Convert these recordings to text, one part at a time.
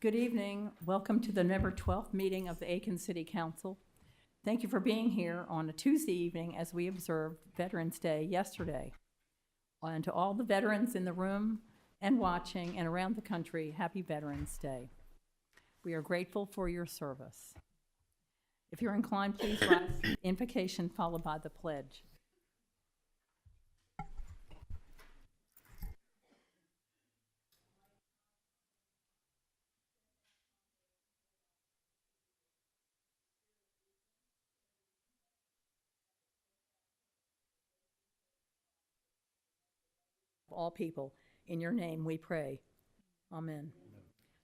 Good evening. Welcome to the November 12th meeting of the Aiken City Council. Thank you for being here on a Tuesday evening as we observed Veterans Day yesterday. And to all the veterans in the room and watching and around the country, happy Veterans Day. We are grateful for your service. If you're inclined, please rise for the invocation followed by the pledge. All people, in your name we pray. Amen.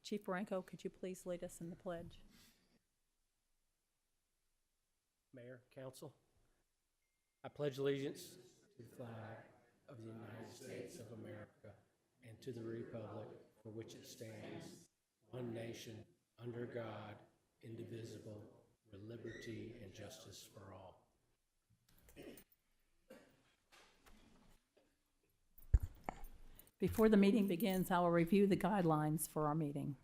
Chief Branco, could you please lead us in the pledge? Mayor, Council, I pledge allegiance to the flag of the United States of America and to the republic for which it stands, one nation, under God, indivisible, with liberty and justice for all. Before the meeting begins, I will review the guidelines for our meeting.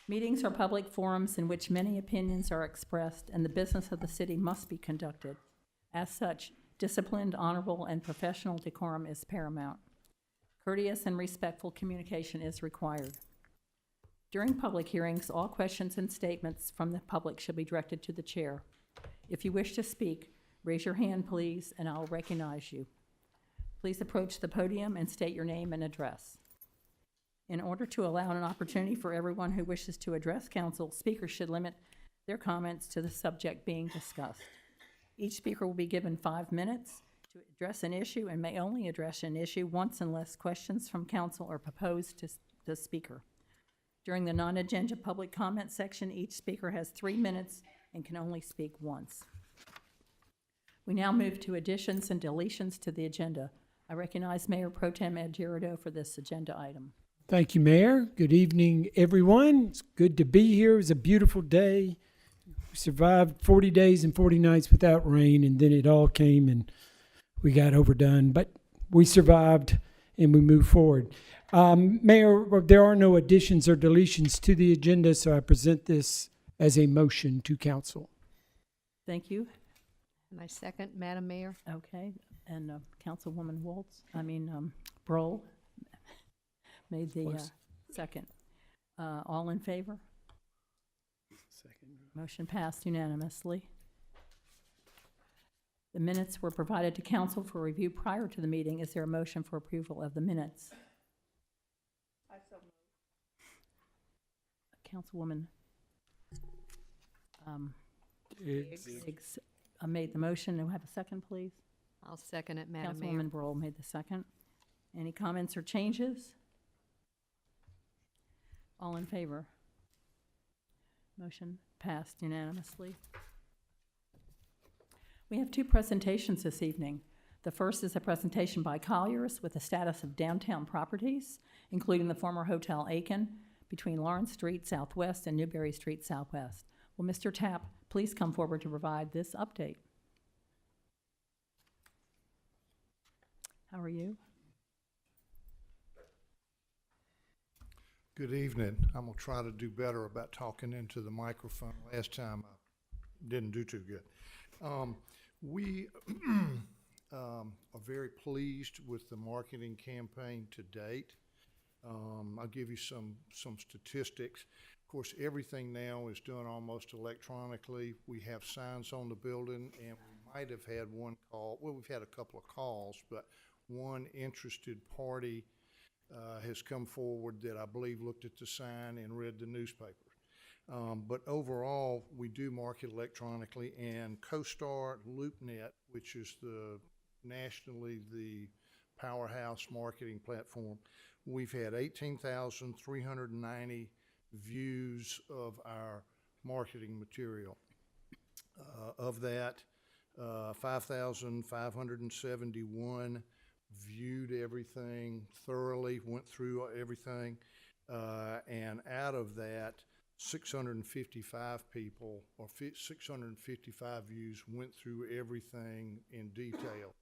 Meetings are public forums in which many opinions are expressed and the business of the city must be conducted. As such, disciplined, honorable, and professional decorum is paramount. Courteous and respectful communication is required. During public hearings, all questions and statements from the public should be directed to the chair. If you wish to speak, raise your hand, please, and I'll recognize you. Please approach the podium and state your name and address. In order to allow an opportunity for everyone who wishes to address council, speakers should limit their comments to the subject being discussed. Each speaker will be given 5 minutes to address an issue and may only address an issue once unless questions from council are proposed to the speaker. During the non-agenda public comment section, each speaker has 3 minutes and can only speak once. We now move to additions and deletions to the agenda. I recognize Mayor Pro Tem Ed Girardeau for this agenda item. Thank you, Mayor. Good evening, everyone. It's good to be here. It was a beautiful day. We survived 40 days and 40 nights without rain, and then it all came and we got overdone. But we survived and we moved forward. Mayor, there are no additions or deletions to the agenda, so I present this as a motion to council. Thank you. And I second, Madam Mayor. Okay, and Councilwoman Broll made the second. All in favor? Second. Motion passed unanimously. The minutes were provided to council for review prior to the meeting. Is there a motion for approval of the minutes? I so move. Councilwoman Higgs made the motion. Do we have a second, please? I'll second it, Madam Mayor. Councilwoman Broll made the second. Any comments or changes? All in favor? Motion passed unanimously. We have 2 presentations this evening. The first is a presentation by Colliers with the status of downtown properties, including the former Hotel Aiken between Lawrence Street Southwest and Newberry Street Southwest. Will Mr. Tapp please come forward to provide this update? How are you? Good evening. I'm going to try to do better about talking into the microphone. Last time I didn't do too good. We are very pleased with the marketing campaign to date. I'll give you some statistics. Of course, everything now is done almost electronically. We have signs on the building, and we might have had one call. Well, we've had a couple of calls, but one interested party has come forward that I believe looked at the sign and read the newspaper. But overall, we do market electronically, and CoStar LoopNet, which is nationally the powerhouse marketing platform, we've had 18,390 views of our marketing material. Of that, 5,571 viewed everything thoroughly, went through everything, and out of that, 655 people or 655 views went through everything in detail.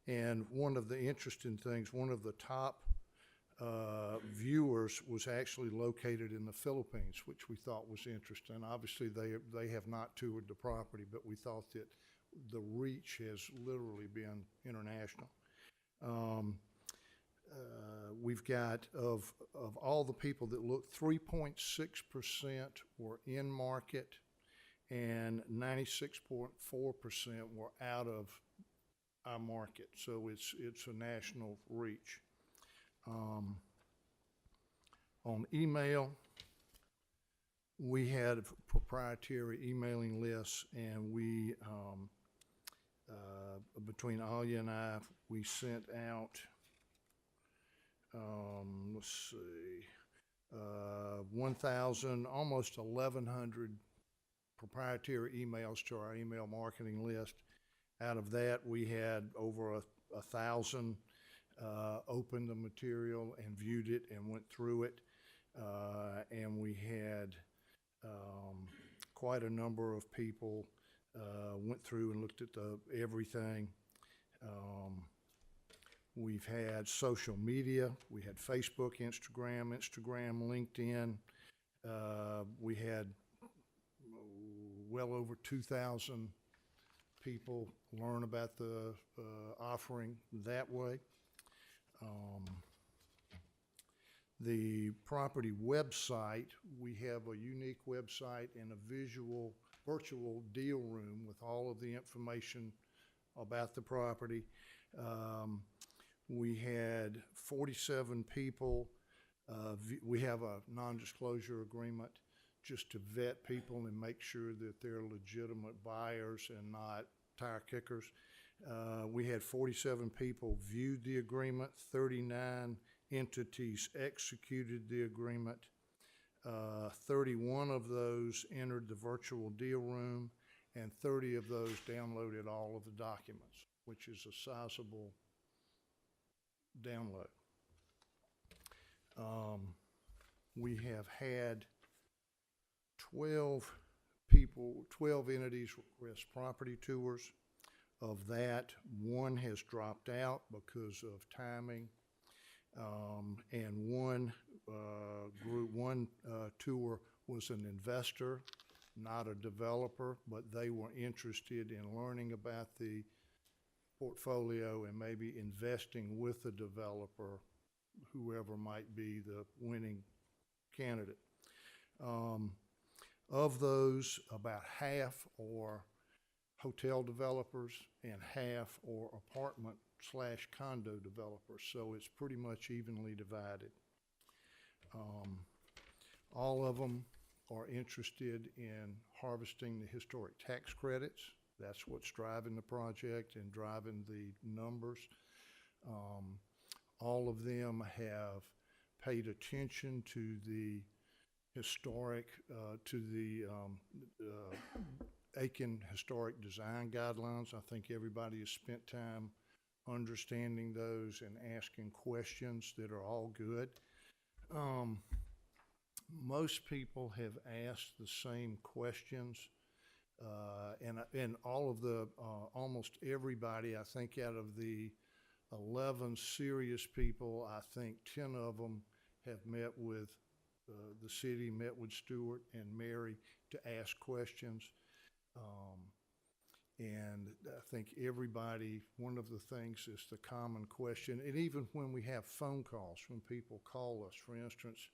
And one of the interesting things, one of the top viewers theirs was actually located in the Philippines, which we thought was interesting. Obviously, they have not toured the property, but we thought that the reach has literally been international. We've got, of all the people that looked, 3.6% were in market and 96.4% were out of our market. So it's a national reach. On email, we had a proprietary emailing list, and we, between Alia and I, we sent out, let's see, 1,000, almost 1,100 proprietary emails to our email marketing list. Out of that, we had over 1,000 opened the material and viewed it and went through it. And we had quite a number of people went through and looked at everything. We've had social media. We had Facebook, Instagram, LinkedIn. We had well over 2,000 people learn about the offering that way. The property website, we have a unique website and a virtual deal room with all of the information about the property. We had 47 people. We have a non-disclosure agreement just to vet people and make sure that they're legitimate buyers and not tire kickers. We had 47 people viewed the agreement, 39 entities executed the agreement. 31 of those entered the virtual deal room, and 30 of those downloaded all of the documents, which is a sizable download. We have had 12 entities request property tours. Of that, one has dropped out because of timing. And one tour was an investor, not a developer, but they were interested in learning about the portfolio and maybe investing with the developer, whoever might be the winning candidate. Of those, about half are hotel developers and half are apartment/condo developers, so it's pretty much evenly divided. All of them are interested in harvesting the historic tax credits. That's what's driving the project and driving the numbers. All of them have paid attention to the historic, Aiken Historic Design Guidelines. I think everybody has spent time understanding those and asking questions that are all good. Most people have asked the same questions, and all of the, almost everybody, I think out of the 11 serious people, I think 10 of them have met with the city, met with Stuart and Mary to ask questions. And I think everybody, one of the things is the common question, and even when we have phone calls, when people call us, for instance,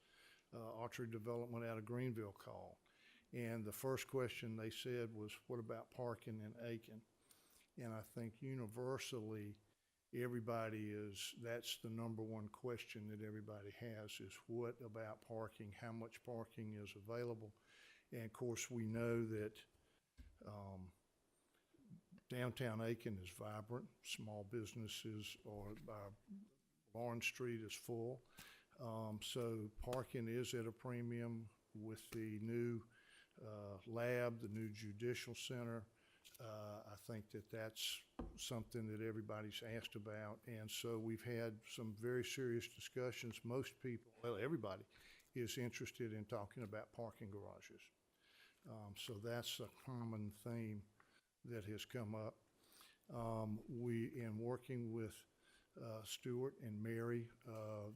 Archery Development out of Greenville call, and the first question they said was, what about parking in Aiken? And I think universally, that's the number one question that everybody has is what about parking? How much parking is available? And of course, we know that downtown Aiken is vibrant. Small businesses Lawrence Street is full. So parking is at a premium with the new lab, the new judicial center. I think that that's something that everybody's asked about. And so we've had some very serious discussions. Most people, well, everybody is interested in talking about parking garages. So that's a common theme that has come up. In working with Stewart and Mary.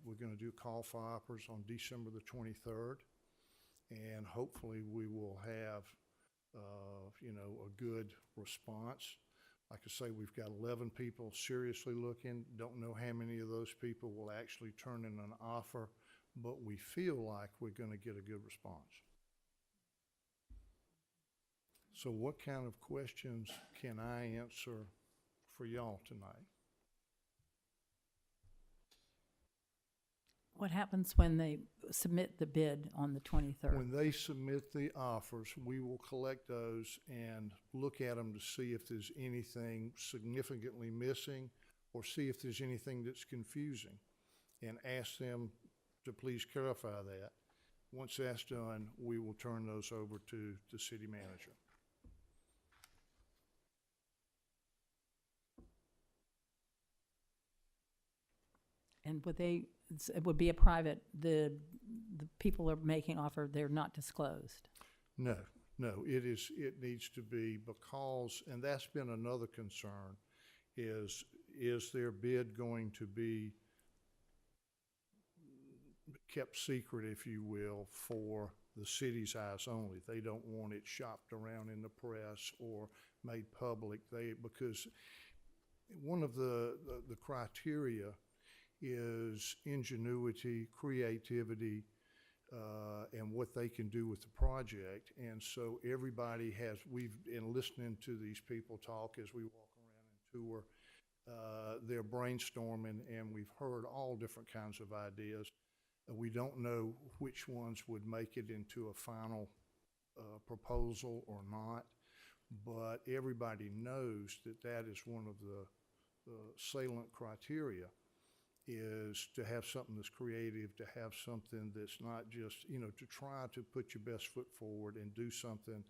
We're going to do call for offers on December the 23rd, and hopefully we will have, a good response. Like I say, we've got 11 people seriously looking. Don't know how many of those people will actually turn in an offer, but we feel like we're going to get a good response. So what kind of questions can I answer for y'all tonight? What happens when they submit the bid on the 23rd? When they submit the offers, we will collect those and look at them to see if there's anything significantly missing or see if there's anything that's confusing and ask them to please clarify that. Once that's done, we will turn those over to the city manager. And it would be a private, the people are making offer, they're not disclosed. No, it needs to be because, and that's been another concern, is their bid going to be kept secret, if you will, for the city's eyes only? They don't want it shopped around in the press or made public. Because one of the criteria is ingenuity, creativity, and what they can do with the project. And so everybody we've been listening to these people talk as we walk around and tour. They're brainstorming, and we've heard all different kinds of ideas. We don't know which ones would make it into a final proposal or not, but everybody knows that is one of the salient criteria, is to have something that's creative, to have something that's not just, to try to put your best foot forward and do something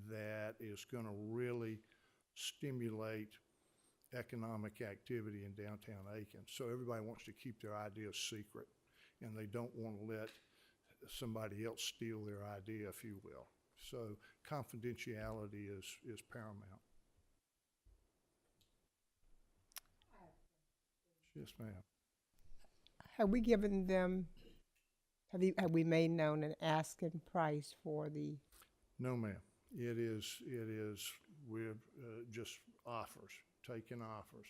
that is going to really stimulate economic activity in downtown Aiken. So everybody wants to keep their ideas secret, and they don't want to let somebody else steal their idea, if you will. So confidentiality is paramount. Yes, ma'am. Have we given them, have we made known an asking price for the? No, ma'am. It is, we're just offers, taking offers.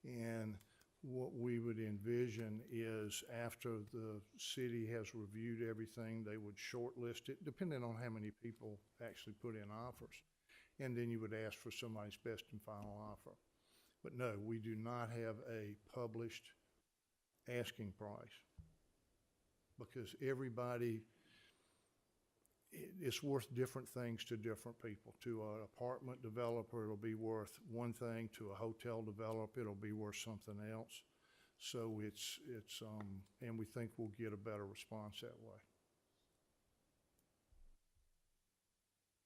And what we would envision is after the city has reviewed everything, they would shortlist it, depending on how many people actually put in offers. And then you would ask for somebody's best and final offer. But no, we do not have a published asking price, because it's worth different things to different people. To an apartment developer, it'll be worth one thing. To a hotel developer, it'll be worth something else. So it's and we think we'll get a better response that way.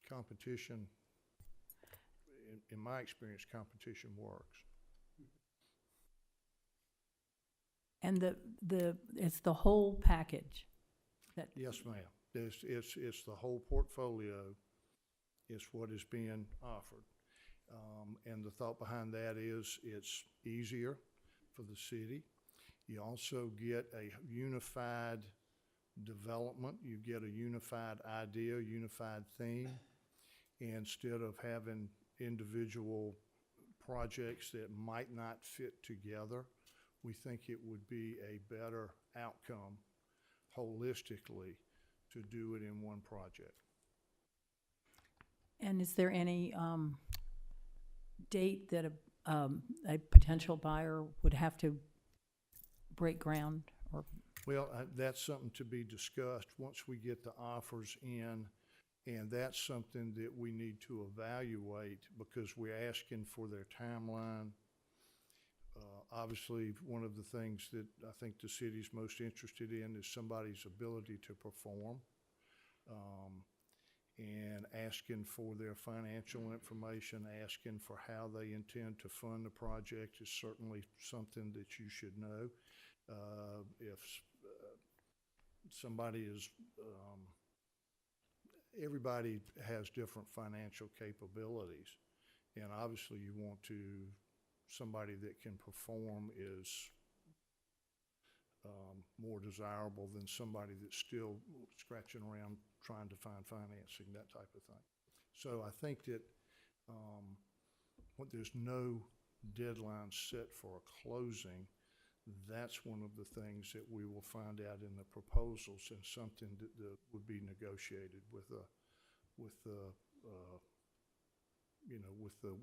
Competition, in my experience, competition works. And it's the whole package that. Yes, ma'am. It's the whole portfolio is what is being offered. And the thought behind that is it's easier for the city. You also get a unified development. You get a unified idea, unified theme, instead of having individual projects that might not fit together. We think it would be a better outcome holistically to do it in one project. And is there any date that a potential buyer would have to break ground? Or Well, that's something to be discussed once we get the offers in, and that's something that we need to evaluate because we're asking for their timeline. Obviously, one of the things that I think the city's most interested in is somebody's ability to perform, and asking for their financial information, asking for how they intend to fund the project is certainly something that you should know. If somebody is, everybody has different financial capabilities, and obviously you want somebody that can perform is more desirable than somebody that's still scratching around trying to find financing, that type of thing. So I think that there's no deadline set for a closing. That's one of the things that we will find out in the proposals, and something that would be negotiated with the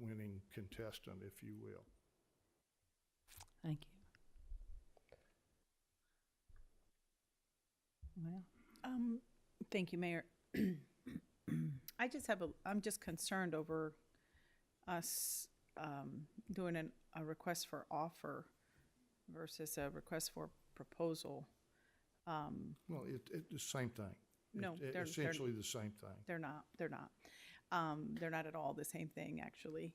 winning contestant, if you will. Thank you. Well, Thank you, Mayor. I'm just concerned over us doing a request for offer versus a request for proposal. Well, it's the same thing. No, they're Essentially the same thing. They're not. They're not at all the same thing, actually.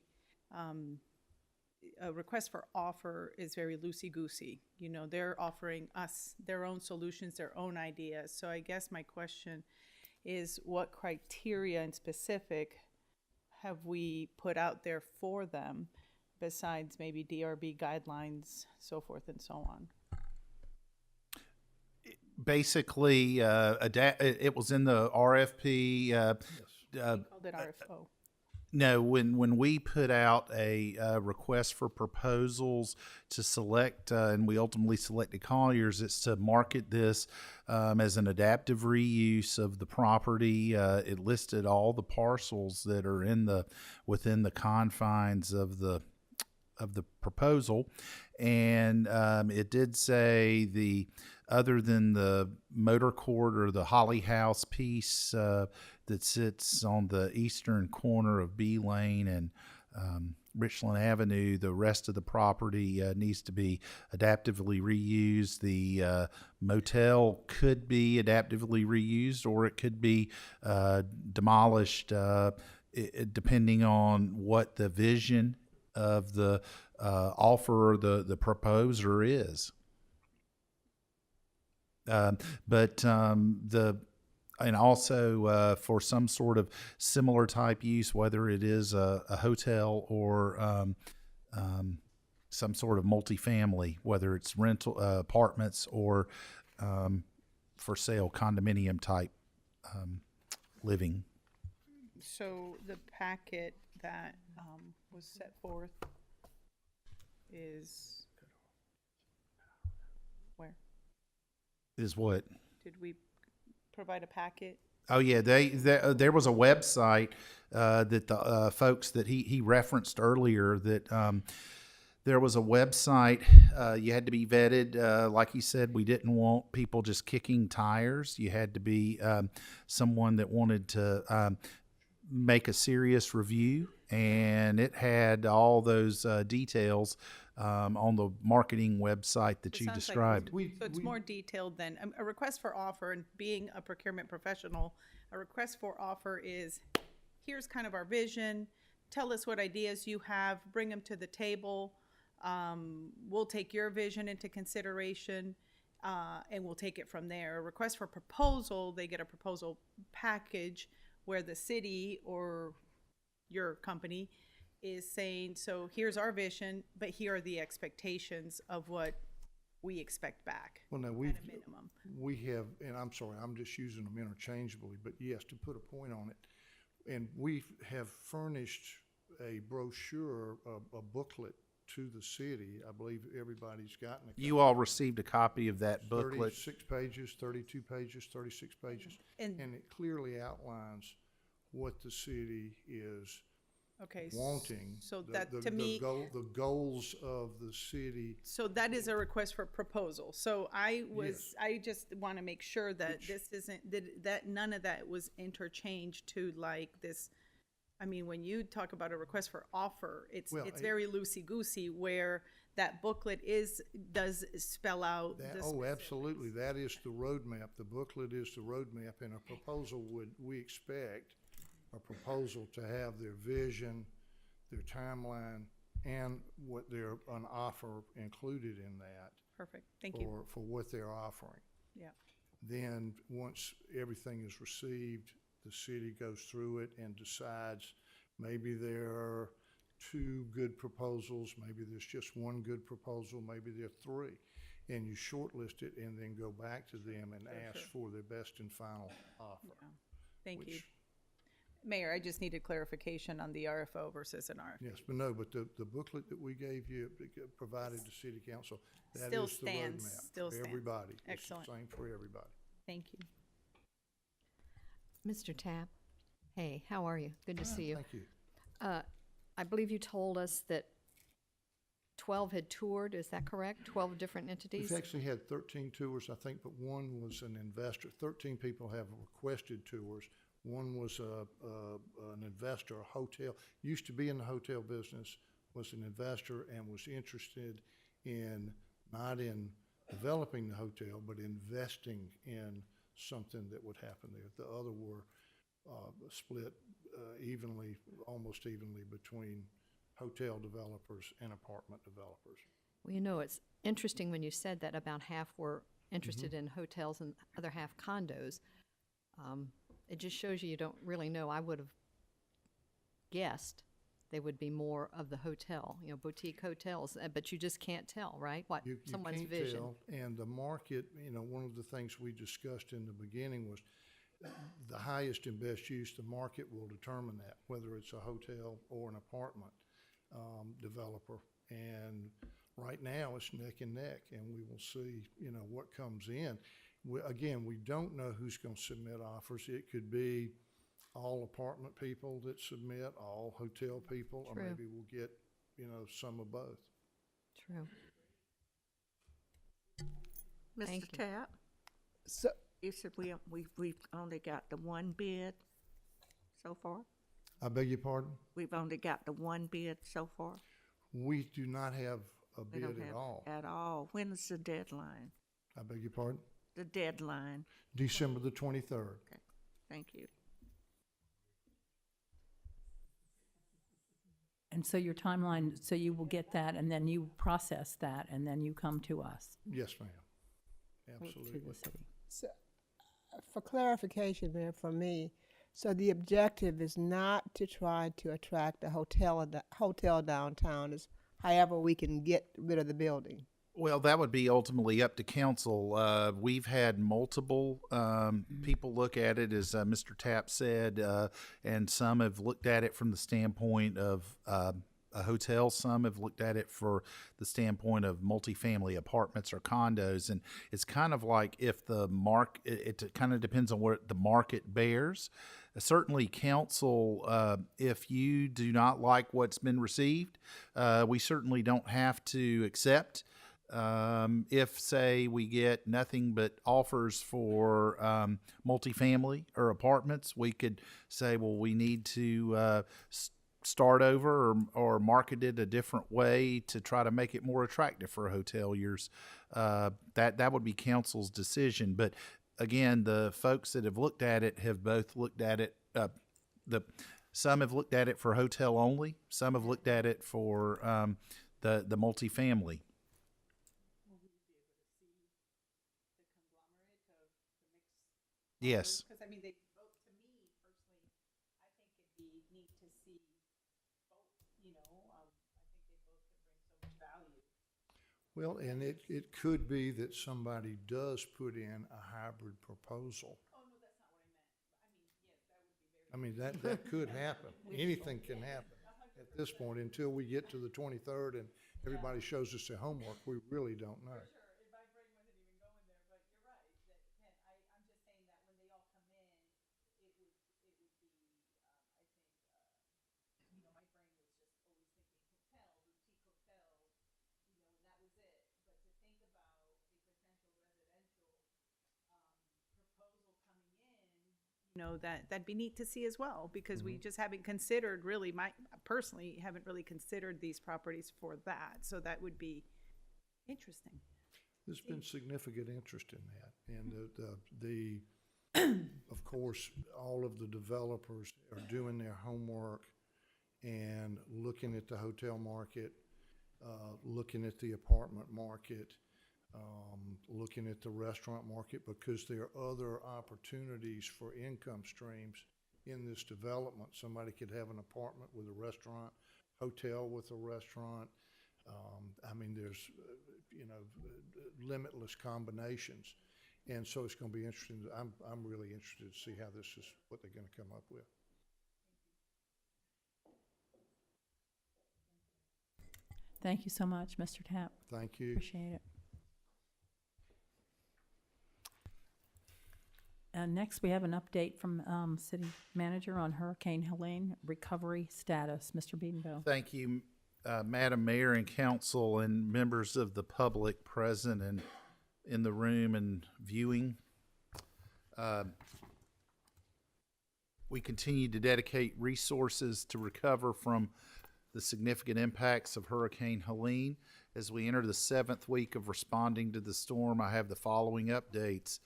A request for offer is very loosey-goosey. You know, they're offering us their own solutions, their own ideas. So I guess my question is, what criteria in specific have we put out there for them besides maybe DRB guidelines, so forth and so on? Basically, it was in the RFP. We called it RFO. No, when we put out a request for proposals to select, and we ultimately selected Colliers, it's to market this as an adaptive reuse of the property. It listed all the parcels that are within the confines of the proposal, and it did say other than the motor court or the Holly House piece that sits on the eastern corner of B Lane and Richland Avenue, the rest of the property needs to be adaptively reused. The motel could be adaptively reused, or it could be demolished, depending on what the vision of the offerer, the proposer is. And also for some sort of similar type use, whether it is a hotel or some sort of multifamily, whether it's rental apartments or for sale condominium type living. So the packet that was set forth is where? Is what? Did we provide a packet? Oh yeah, there was a website that the folks that he referenced earlier, that there was a website. You had to be vetted. Like he said, we didn't want people just kicking tires. You had to be someone that wanted to make a serious review, and it had all those details on the marketing website that It you sounds like described. So it's more detailed than a request for offer. And being a procurement professional, a request for offer is, here's kind of our vision. Tell us what ideas you have. Bring them to the table. We'll take your vision into consideration, and we'll take it from there. A request for proposal, they get a proposal package where the city or your company is saying, so here's our vision, but here are the expectations of what we expect back. Well, now at a minimum. we have, and I'm sorry, I'm just using them interchangeably, but yes, to put a point on it, and we have furnished a brochure, a booklet to the city. I believe everybody's gotten a You all received a copy of that booklet. 36 pages, 32 pages, 36 pages, And and it clearly outlines what the city is okay, wanting. so the- that the- to the me, the goals of the city. so that is a request for proposal. So I just want to make sure that this isn't, that none of that was interchanged to like this. I mean, when you talk about a request for offer, it's very loosey-goosey, where that booklet does spell out the specifics. Absolutely. That is the roadmap. The booklet is the roadmap, and a proposal we expect a proposal to have their vision, their timeline, and an offer included in that. Perfect, thank you. For what they're offering. Yeah. Then, once everything is received, the city goes through it and decides maybe there are 2 good proposals, maybe there's just 1 good proposal, maybe there are 3. and you shortlist it and then go back to them and ask for their best and final offer. Yeah. Thank you. which- Mayor, I just needed clarification on the RFO versus an RFP. Yes, but no, but the booklet that we gave you, provided to city council, that Still is the stands, roadmap. still for stands. everybody. Excellent. It's the same for everybody. Thank you. Mr. Tapp, hey, how are you? Good to see you. Thank you. I believe you told us that 12 had toured, is that correct? 12 different entities? We've actually had 13 tours, I think, but one was an investor. 13 people have requested tours. One was an investor, a hotel, used to be in the hotel business, was an investor and was interested in, not in developing the hotel, but investing in something that would happen there. The other were split evenly, almost evenly between hotel developers and apartment developers. Well, you know, it's interesting when you said that about half were interested in hotels and other half condos. It just shows you don't really know. I would have guessed they would be more of the hotel, you know, boutique hotels, but you just can't tell, right? What You someone's can't vision. tell, and the market, you know, one of the things we discussed in the beginning was the highest and best use, the market will determine that, whether it's a hotel or an apartment developer. And right now, it's neck and neck, and we will see, you know, what comes in. Again, we don't know who's going to submit offers. It could be all apartment people that submit, all hotel people, or True. maybe we'll get, you know, some of both. True. Thank Mr. you. Tapp, So, you said we've only got the one bid so far? I beg your pardon? We've only got the one bid so far? We do not have a We bid don't at have all. At all. When is the deadline? I beg your pardon? The deadline. December the 23rd. Okay, thank you. And so your timeline, so you will get that, and then you process that, and then you come to us, Yes, ma'am. to Absolutely. the city. so for clarification, Mayor, for me, so the objective is not to try to attract a hotel downtown, is however we can get rid of the building. Well, that would be ultimately up to council. We've had multiple people look at it, as Mr. Tapp said, and some have looked at it from the standpoint of a hotel. Some have looked at it for the standpoint of multifamily apartments or condos. And it's kind of like if the it kind of depends on what the market bears. Certainly, council, if you do not like what's been received, we certainly don't have to accept. If, say, we get nothing but offers for multifamily or apartments, we could say, well, we need to start over or market it a different way to try to make it more attractive for hoteliers. That would be council's decision. But again, the folks that have looked at it have both looked at it. Some have looked at it for hotel only. Some have looked at it for the multifamily. Yes. Because, I mean, they both, to me personally, I think it'd be neat to see both, you know, I think they both could bring so much value. Well, and it could be that somebody does put in a hybrid proposal. Oh, no, that's not what I meant. I mean, yes, that would be very. I mean, that could happen. Anything can happen at this point until we get to the 23rd and everybody shows us their homework. We really don't know. Sure, and my brain wasn't even going there, but you're right, that, Ken, I'm just saying that when they all come in, it would be, I think, you know, my brain was just always thinking hotel, boutique hotel, you know, and that was it. But to think about a potential residential, proposal coming in, you know, that'd be neat to see as well, because we just haven't considered really, personally, haven't really considered these properties for that, so that would be interesting. There's been significant interest in that. And of course, all of the developers are doing their homework and looking at the hotel market, looking at the apartment market, looking at the restaurant market, because there are other opportunities for income streams in this development. Somebody could have an apartment with a restaurant, hotel with a restaurant, I mean, there's, limitless combinations. And so it's going to be interesting. I'm really interested to see how this is, what they're going to come up with. Thank you so much, Mr. Tapp. Thank you. Appreciate it. Next, we have an update from City Manager on Hurricane Helene recovery status. Mr. Beedenville. Thank you, Madam Mayor and Council and members of the public present and in the room and viewing. We continue to dedicate resources to recover from the significant impacts of Hurricane Helene. As we enter the 7th week of responding to the storm, I have the following updates.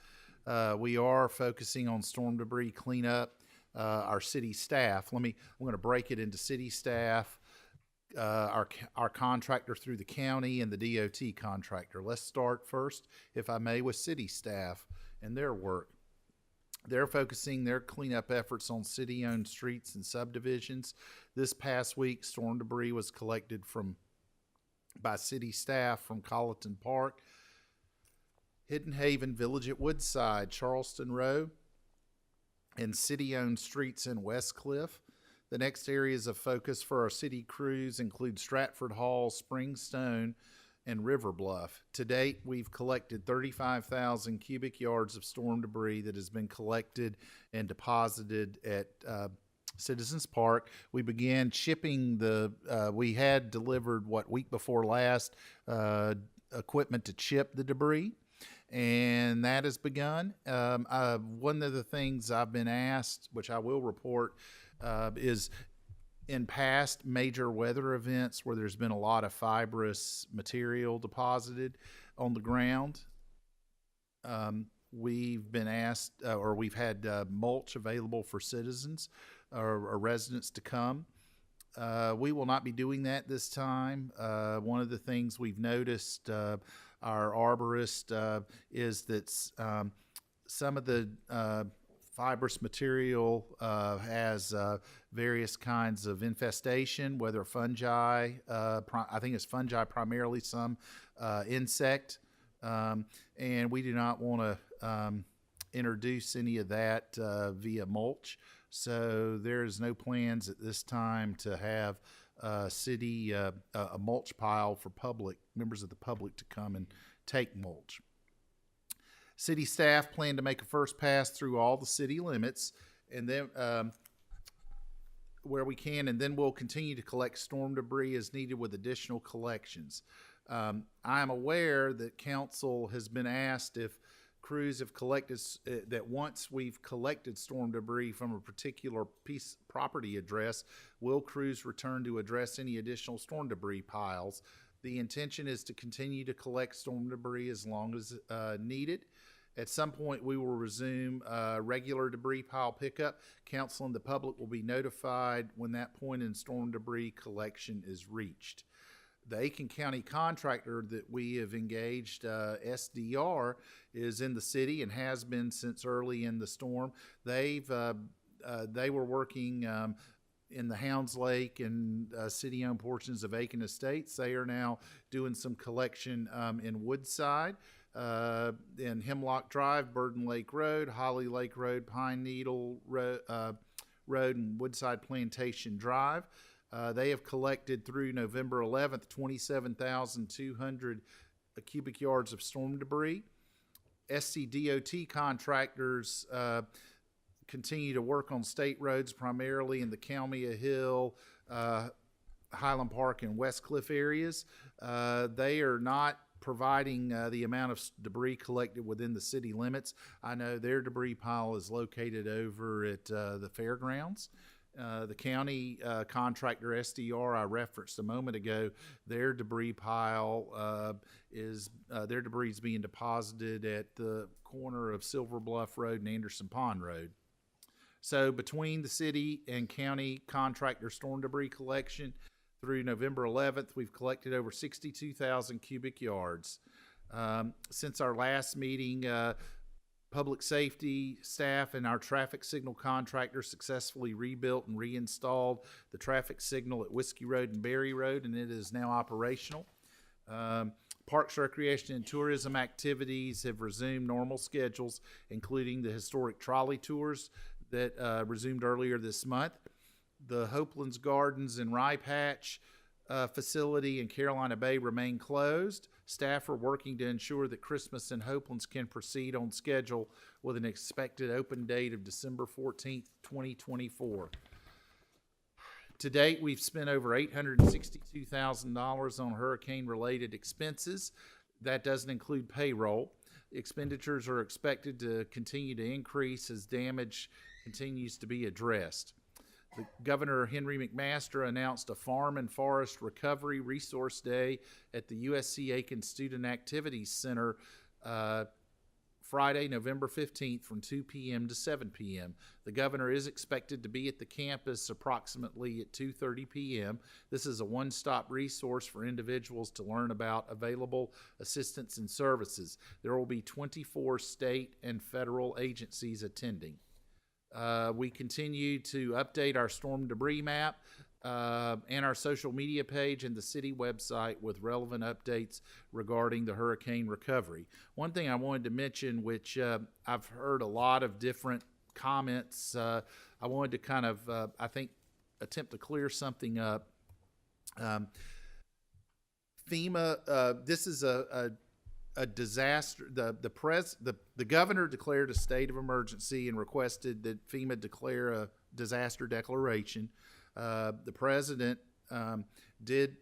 We are focusing on storm debris cleanup. Our city staff, I'm going to break it into city staff, our contractor through the county, and the DOT contractor. Let's start first, if I may, with city staff and their work. They're focusing their cleanup efforts on city-owned streets and subdivisions. This past week, storm debris was collected by city staff from Colleton Park, Hidden Haven, Village at Woodside, Charleston Road, and city-owned streets in Westcliff. The next areas of focus for our city crews include Stratford Hall, Springstone, and River Bluff. To date, we've collected 35,000 cubic yards of storm debris that has been collected and deposited at Citizens Park. We began shipping we had delivered, week before last, equipment to chip the debris, and that has begun. One of the things I've been asked, which I will report, is in past major weather events where there's been a lot of fibrous material deposited on the ground, we've been asked, or we've had mulch available for citizens or residents to come. We will not be doing that this time. One of the things we've noticed, our arborist, is that some of the fibrous material has various kinds of infestation, whether fungi, I think it's fungi primarily, some insect, and we do not want to introduce any of that via mulch. So there's no plans at this time to have a mulch pile for members of the public to come and take mulch. City staff plan to make a first pass through all the city limits, and then where we can, and then we'll continue to collect storm debris as needed with additional collections. I am aware that council has been asked if crews have collected, that once we've collected storm debris from a particular property address, will crews return to address any additional storm debris piles? The intention is to continue to collect storm debris as long as needed. At some point, we will resume regular debris pile pickup. Council and the public will be notified when that point in storm debris collection is reached. The Aiken County contractor that we have engaged, SDR, is in the city and has been since early in the storm. They were working in the Hounds Lake and city-owned portions of Aiken Estates. They are now doing some collection in Woodside, in Hemlock Drive, Burden Lake Road, Holly Lake Road, Pine Needle Road, and Woodside Plantation Drive. They have collected through November 11th 27,200 cubic yards of storm debris. SCDOT contractors continue to work on state roads, primarily in the Kalmia Hill, Highland Park, and Westcliff areas. They are not providing the amount of debris collected within the city limits. I know their debris pile is located over at the fairgrounds. The county contractor SDR I referenced a moment ago, their debris pile their debris is being deposited at the corner of Silver Bluff Road and Anderson Pond Road. So between the city and county contractor storm debris collection through November 11th, we've collected over 62,000 cubic yards. Since our last meeting, public safety staff and our traffic signal contractor successfully rebuilt and reinstalled the traffic signal at Whiskey Road and Berry Road, and it is now operational. Parks, Recreation, and Tourism activities have resumed normal schedules, including the historic trolley tours that resumed earlier this month. The Hopelands Gardens and Rye Patch facility in Carolina Bay remain closed. Staff are working to ensure that Christmas in Hopelands can proceed on schedule with an expected open date of December 14th, 2024. To date, we've spent over $862,000 on hurricane-related expenses. That doesn't include payroll. Expenditures are expected to continue to increase as damage continues to be addressed. The Governor Henry McMaster announced a Farm and Forest Recovery Resource Day at the USC Aiken Student Activities Center Friday, November 15th from 2 p.m. to 7 p.m. The governor is expected to be at the campus approximately at 2:30 p.m. This is a one-stop resource for individuals to learn about available assistance and services. There will be 24 state and federal agencies attending. We continue to update our storm debris map and our social media page and the city website with relevant updates regarding the hurricane recovery. One thing I wanted to mention, which I've heard a lot of different comments, I wanted to kind of, I think, attempt to clear something up. FEMA, this is a disaster. The governor declared a state of emergency and requested that FEMA declare a disaster declaration. The president did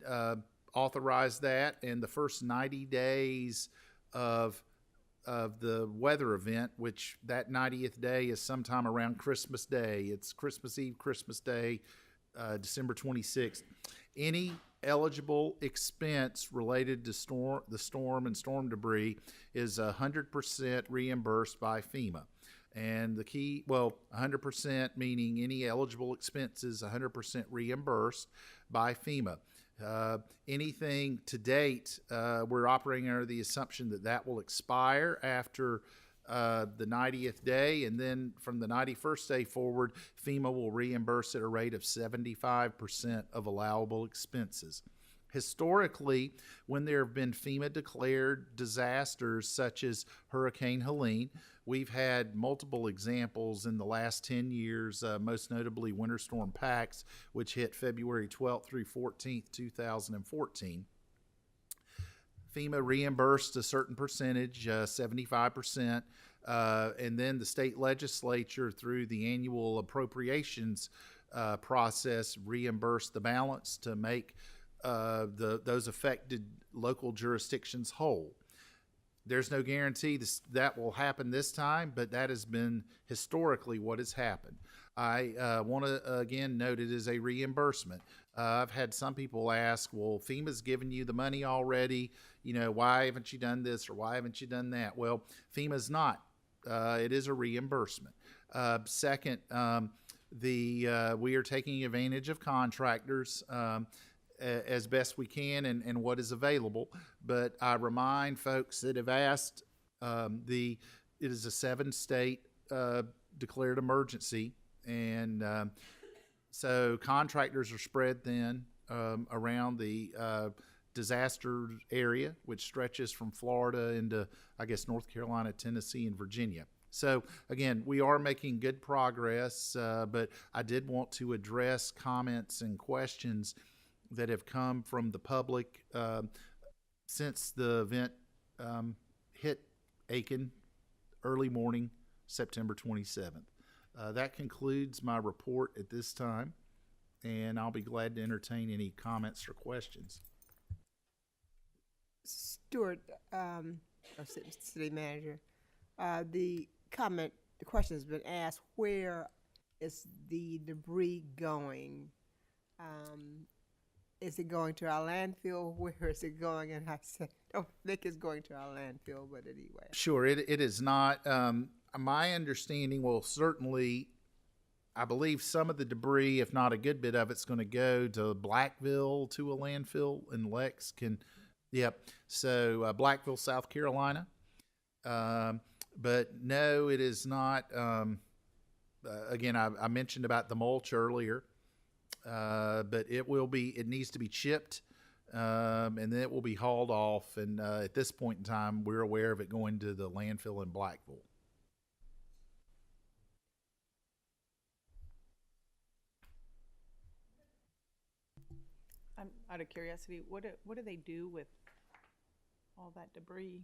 authorize that, and the first 90 days of the weather event, which that 90th day is sometime around Christmas Day. It's Christmas Eve, Christmas Day, December 26th. Any eligible expense related to the storm and storm debris is 100% reimbursed by FEMA. And the key, 100% meaning any eligible expenses, 100% reimbursed by FEMA. Anything to date, we're operating under the assumption that that will expire after the 90th day, and then from the 91st day forward, FEMA will reimburse at a rate of 75% of allowable expenses. Historically, when there have been FEMA-declared disasters such as Hurricane Helene, we've had multiple examples in the last 10 years, most notably Winter Storm Pax, which hit February 12th through 14th, 2014. FEMA reimbursed a certain percentage, 75%, and then the state legislature, through the annual appropriations process, reimbursed the balance to make those affected local jurisdictions whole. There's no guarantee that will happen this time, but that has been historically what has happened. I want to again note it is a reimbursement. I've had some people ask, well, FEMA's given you the money already, why haven't you done this or why haven't you done that? Well, FEMA's not. It is a reimbursement. Second, we are taking advantage of contractors as best we can and what is available. But I remind folks that have asked, it is a 7-state declared emergency, and so contractors are spread thin around the disaster area, which stretches from Florida into, I guess, North Carolina, Tennessee, and Virginia. So again, we are making good progress, but I did want to address comments and questions that have come from the public since the event hit Aiken early morning, September 27th. That concludes my report at this time, and I'll be glad to entertain any comments or questions. Stuart, city manager, the question has been asked, where is the debris going? Is it going to our landfill? Where is it going? And I said, I don't think it's going to our landfill, but anyway. Sure, it is not. My understanding, certainly, I believe some of the debris, if not a good bit of it's going to go to Blackville, to a landfill in Lex. So Blackville, South Carolina. But no, it is not. Again, I mentioned about the mulch earlier. But it needs to be chipped and then it will be hauled off. And at this point in time, we're aware of it going to the landfill in Blackville. I'm out of curiosity, what do they do with all that debris?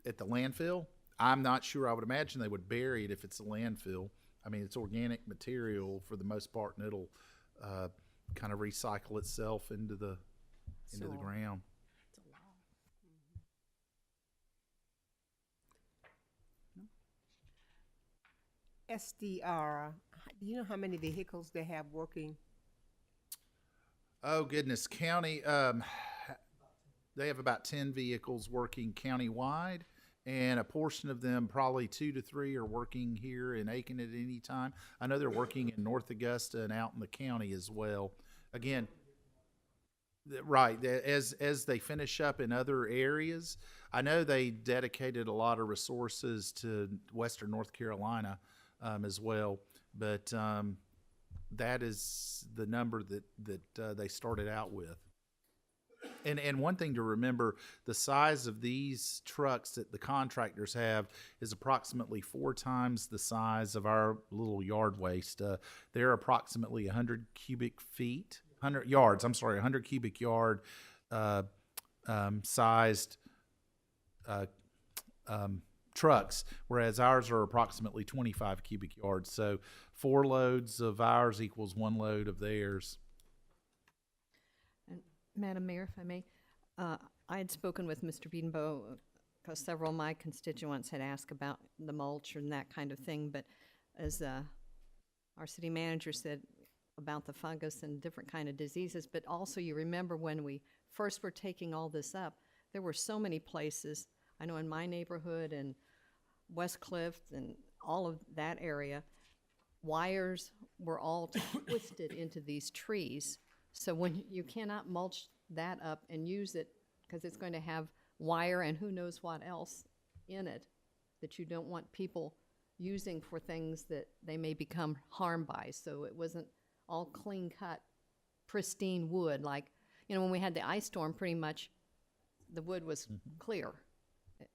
At the landfill, I'm not sure. I would imagine they would bury it if it's a landfill. I mean, it's organic material for the most part, and it'll kind of recycle itself into the ground. It's a lot. SDR, do you know how many vehicles they have working? Oh goodness, county. They have about 10 vehicles working countywide, and a portion of them, probably 2 to 3, are working here in Aiken at any time. I know they're working in North Augusta and out in the county as well. Again, right, as they finish up in other areas, I know they dedicated a lot of resources to Western North Carolina as well, but that is the number that they started out with. And one thing to remember, the size of these trucks that the contractors have is approximately 4 times the size of our little yard waste. They're approximately 100 cubic feet, 100 yards, 100 cubic yard sized trucks, whereas ours are approximately 25 cubic yards. So 4 loads of ours equals 1 load of theirs. And Madam Mayor, if I may, I had spoken with Mr. Biedenbow because several of my constituents had asked about the mulch and that kind of thing, but as our city manager said about the fungus and different kind of diseases, but also you remember when we first were taking all this up, there were so many places, I know in my neighborhood and West Cliff and all of that area, wires were all twisted into these trees. So when you cannot mulch that up and use it because it's going to have wire and who knows what else in it that you don't want people using for things that they may become harmed by. So it wasn't all clean cut, pristine wood. Like, when we had the ice storm, pretty much the wood was clear.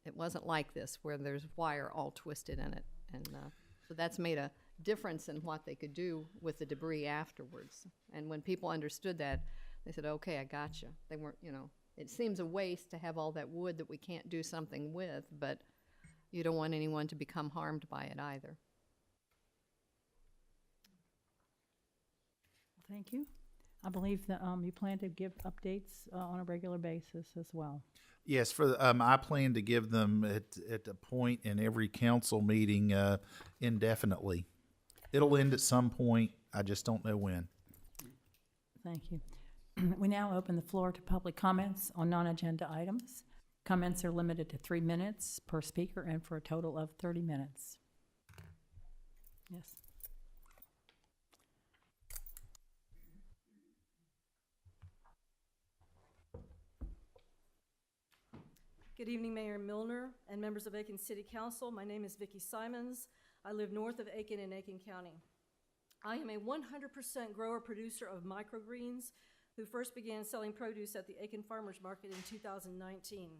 It wasn't like this where there's wire all twisted in it. And so that's made a difference in what they could do with the debris afterwards. And when people understood that, they said, okay, I gotcha. They weren't, it seems a waste to have all that wood that we can't do something with, but you don't want anyone to become harmed by it either. Thank you. I believe that you plan to give updates on a regular basis as well. Yes, I plan to give them at a point in every council meeting indefinitely. It'll end at some point. I just don't know when. Thank you. We now open the floor to public comments on non-agenda items. Comments are limited to 3 minutes per speaker and for a total of 30 minutes. Yes. Good evening, Mayor Milner and members of Aiken City Council. My name is Vicki Simons. I live north of Aiken in Aiken County. I am a 100% grower-producer of microgreens who first began selling produce at the Aiken Farmers Market in 2019.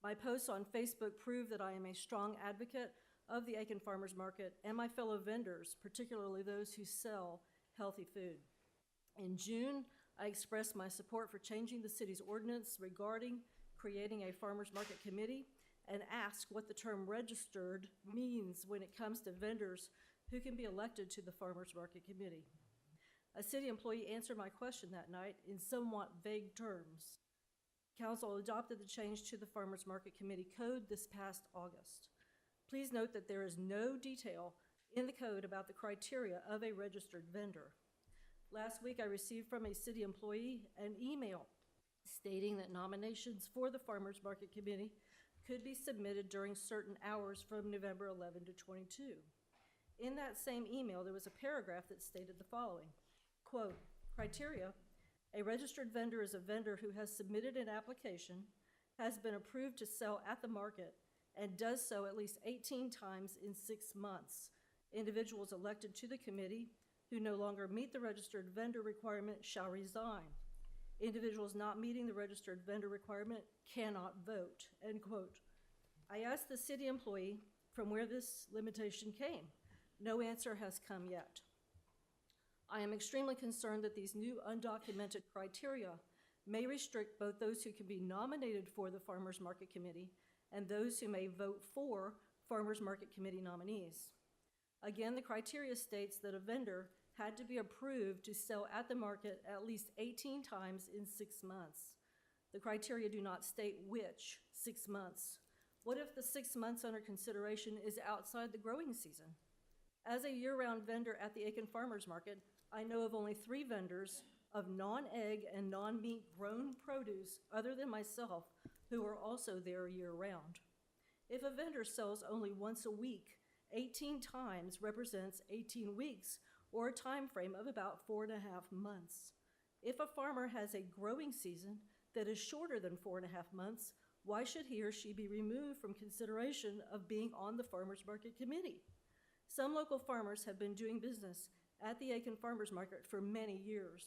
My posts on Facebook prove that I am a strong advocate of the Aiken Farmers Market and my fellow vendors, particularly those who sell healthy food. In June, I expressed my support for changing the city's ordinance regarding creating a farmers market committee and asked what the term registered means when it comes to vendors who can be elected to the farmers market committee. A city employee answered my question that night in somewhat vague terms. Council adopted the change to the farmers market committee code this past August. Please note that there is no detail in the code about the criteria of a registered vendor. Last week, I received from a city employee an email stating that nominations for the Farmers Market Committee could be submitted during certain hours from November 11 to 22. In that same email, there was a paragraph that stated the following, quote, criteria, a registered vendor is a vendor who has submitted an application, has been approved to sell at the market, and does so at least 18 times in 6 months. Individuals elected to the committee who no longer meet the registered vendor requirement shall resign. Individuals not meeting the registered vendor requirement cannot vote, end quote. I asked the city employee from where this limitation came. No answer has come yet. I am extremely concerned that these new undocumented criteria may restrict both those who can be nominated for the Farmers Market Committee and those who may vote for Farmers Market Committee nominees. Again, the criteria states that a vendor had to be approved to sell at the market at least 18 times in 6 months. The criteria do not state which 6 months. What if the 6 months under consideration is outside the growing season? As a year-round vendor at the Aiken Farmers Market, I know of only 3 vendors of non-egg and non-meat grown produce other than myself who are also there year-round. If a vendor sells only once a week, 18 times represents 18 weeks, or a time frame of about 4.5 months. If a farmer has a growing season that is shorter than 4.5 months, why should he or she be removed from consideration of being on the Farmers Market Committee? Some local farmers have been doing business at the Aiken Farmers Market for many years.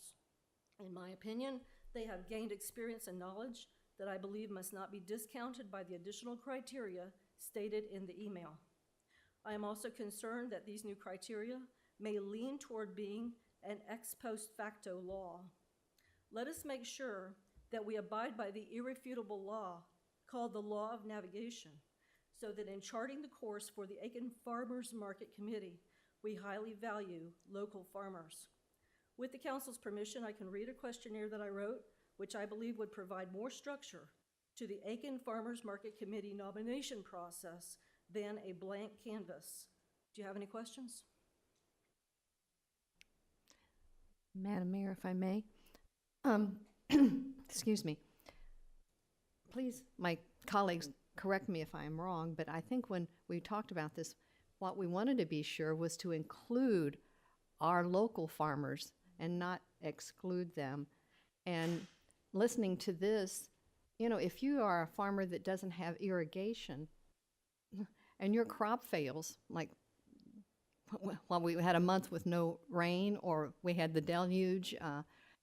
In my opinion, they have gained experience and knowledge that I believe must not be discounted by the additional criteria stated in the email. I am also concerned that these new criteria may lean toward being an ex post facto law. Let us make sure that we abide by the irrefutable law called the Law of Navigation, so that in charting the course for the Aiken Farmers Market Committee, we highly value local farmers. With the council's permission, I can read a questionnaire that I wrote, which I believe would provide more structure to the Aiken Farmers Market Committee nomination process than a blank canvas. Do you have any questions? Madam Mayor, if I may. Excuse me. Please, my colleagues, correct me if I'm wrong, but I think when we talked about this, what we wanted to be sure was to include our local farmers and not exclude them. And listening to this, you know, if you are a farmer that doesn't have irrigation and your crop fails, like well, we had a month with no rain, or we had the deluge.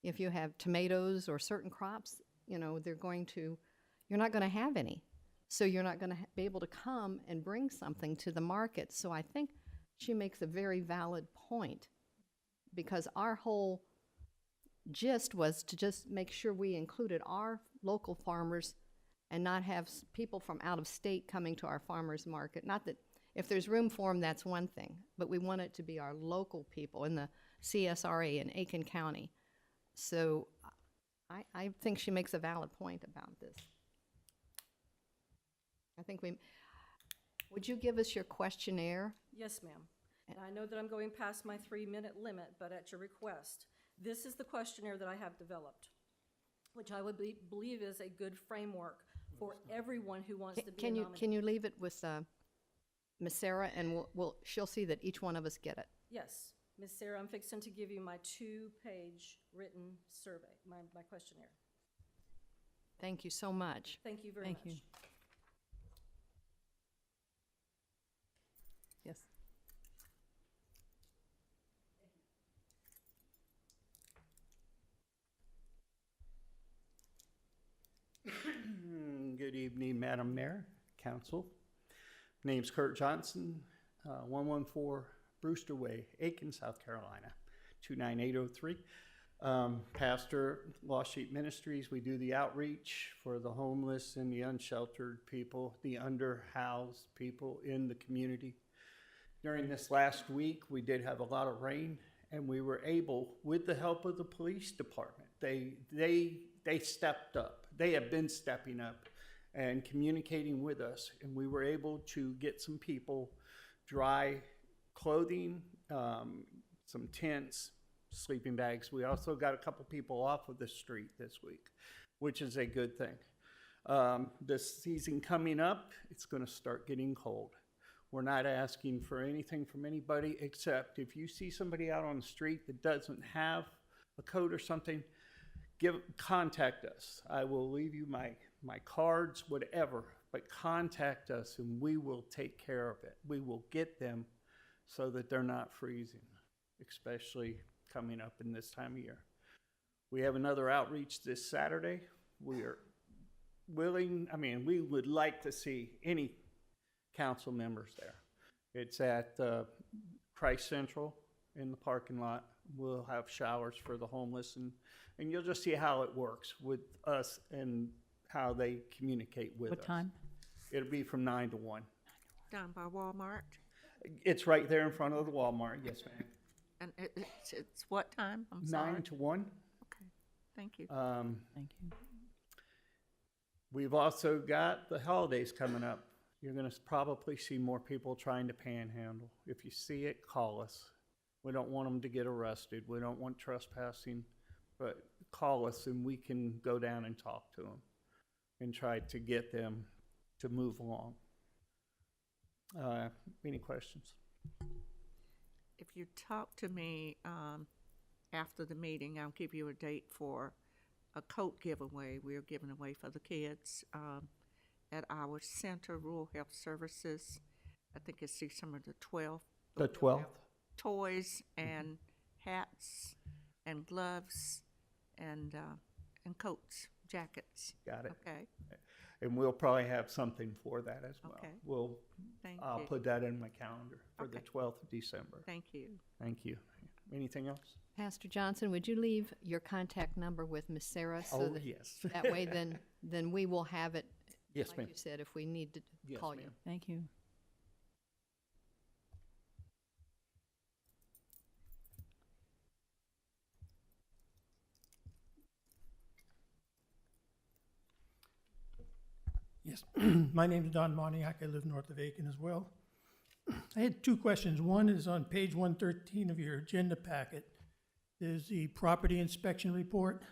If you have tomatoes or certain crops, you know, you're not going to have any. So you're not going to be able to come and bring something to the market. So I think she makes a very valid point, because our whole gist was to just make sure we included our local farmers and not have people from out of state coming to our farmers market. Not that if there's room for them, that's one thing, but we want it to be our local people in the CSRA in Aiken County. So I think she makes a valid point about this. I think would you give us your questionnaire? Yes, ma'am. And I know that I'm going past my 3-minute limit, but at your request, this is the questionnaire that I have developed, which I would believe is a good framework for everyone who wants to be a nominee. Can you leave it with Ms. Sarah, and she'll see that each one of us get it? Yes. Ms. Sarah, I'm fixing to give you my 2-page written survey, my questionnaire. Thank you so much. Thank you very much. Thank you. Yes. Good evening, Madam Mayor, Council. Name's Kurt Johnson, 114 Brewster Way, Aiken, South Carolina, 29803. Pastor, Lost Sheep Ministries. We do the outreach for the homeless and the unsheltered people, the underhoused people in the community. During this last week, we did have a lot of rain, and we were able, with the help of the police department, they stepped up. They have been stepping up and communicating with us, and we were able to get some people dry clothing, some tents, sleeping bags. We also got a couple people off of the street this week, which is a good thing. This season coming up, it's going to start getting cold. We're not asking for anything from anybody, except if you see somebody out on the street that doesn't have a coat or something, contact us. I will leave you my cards, whatever, but contact us and we will take care of it. We will get them so that they're not freezing, especially coming up in this time of year. We have another outreach this Saturday. We are willing, we would like to see any council members there. It's at Christ Central in the parking lot. We'll have showers for the homeless, and you'll just see how it works with us and how they communicate with us. What time? It'll be from 9 to 1. Down by Walmart. It's right there in front of the Walmart, yes, ma'am. And it's what time? I'm sorry. 9 to 1. Okay, thank you. Thank you. We've also got the holidays coming up. You're going to probably see more people trying to panhandle. If you see it, call us. We don't want them to get arrested. We don't want trespassing, but call us and we can go down and talk to them and try to get them to move along. Any questions? If you talk to me after the meeting, I'll give you a date for a coat giveaway we're giving away for the kids at our Center Rural Health Services. I think it's December the 12th. The 12th? Toys and hats and gloves and coats, jackets. Got it. Okay, And we'll probably have something for that as well. Okay. I'll put that in my calendar for the Okay. 12th of December. thank you. Thank you. Anything else? Pastor Johnson, would you leave your contact number with Miss Sarah? So that, Yes. that way then we will have it, Yes, like ma'am. you said, if we need to Yes, call you. ma'am. Thank you. Yes, my name is Don Moniak. I live north of Aiken as well. I had two questions. One is on page 113 of your agenda packet. There's the property inspection report.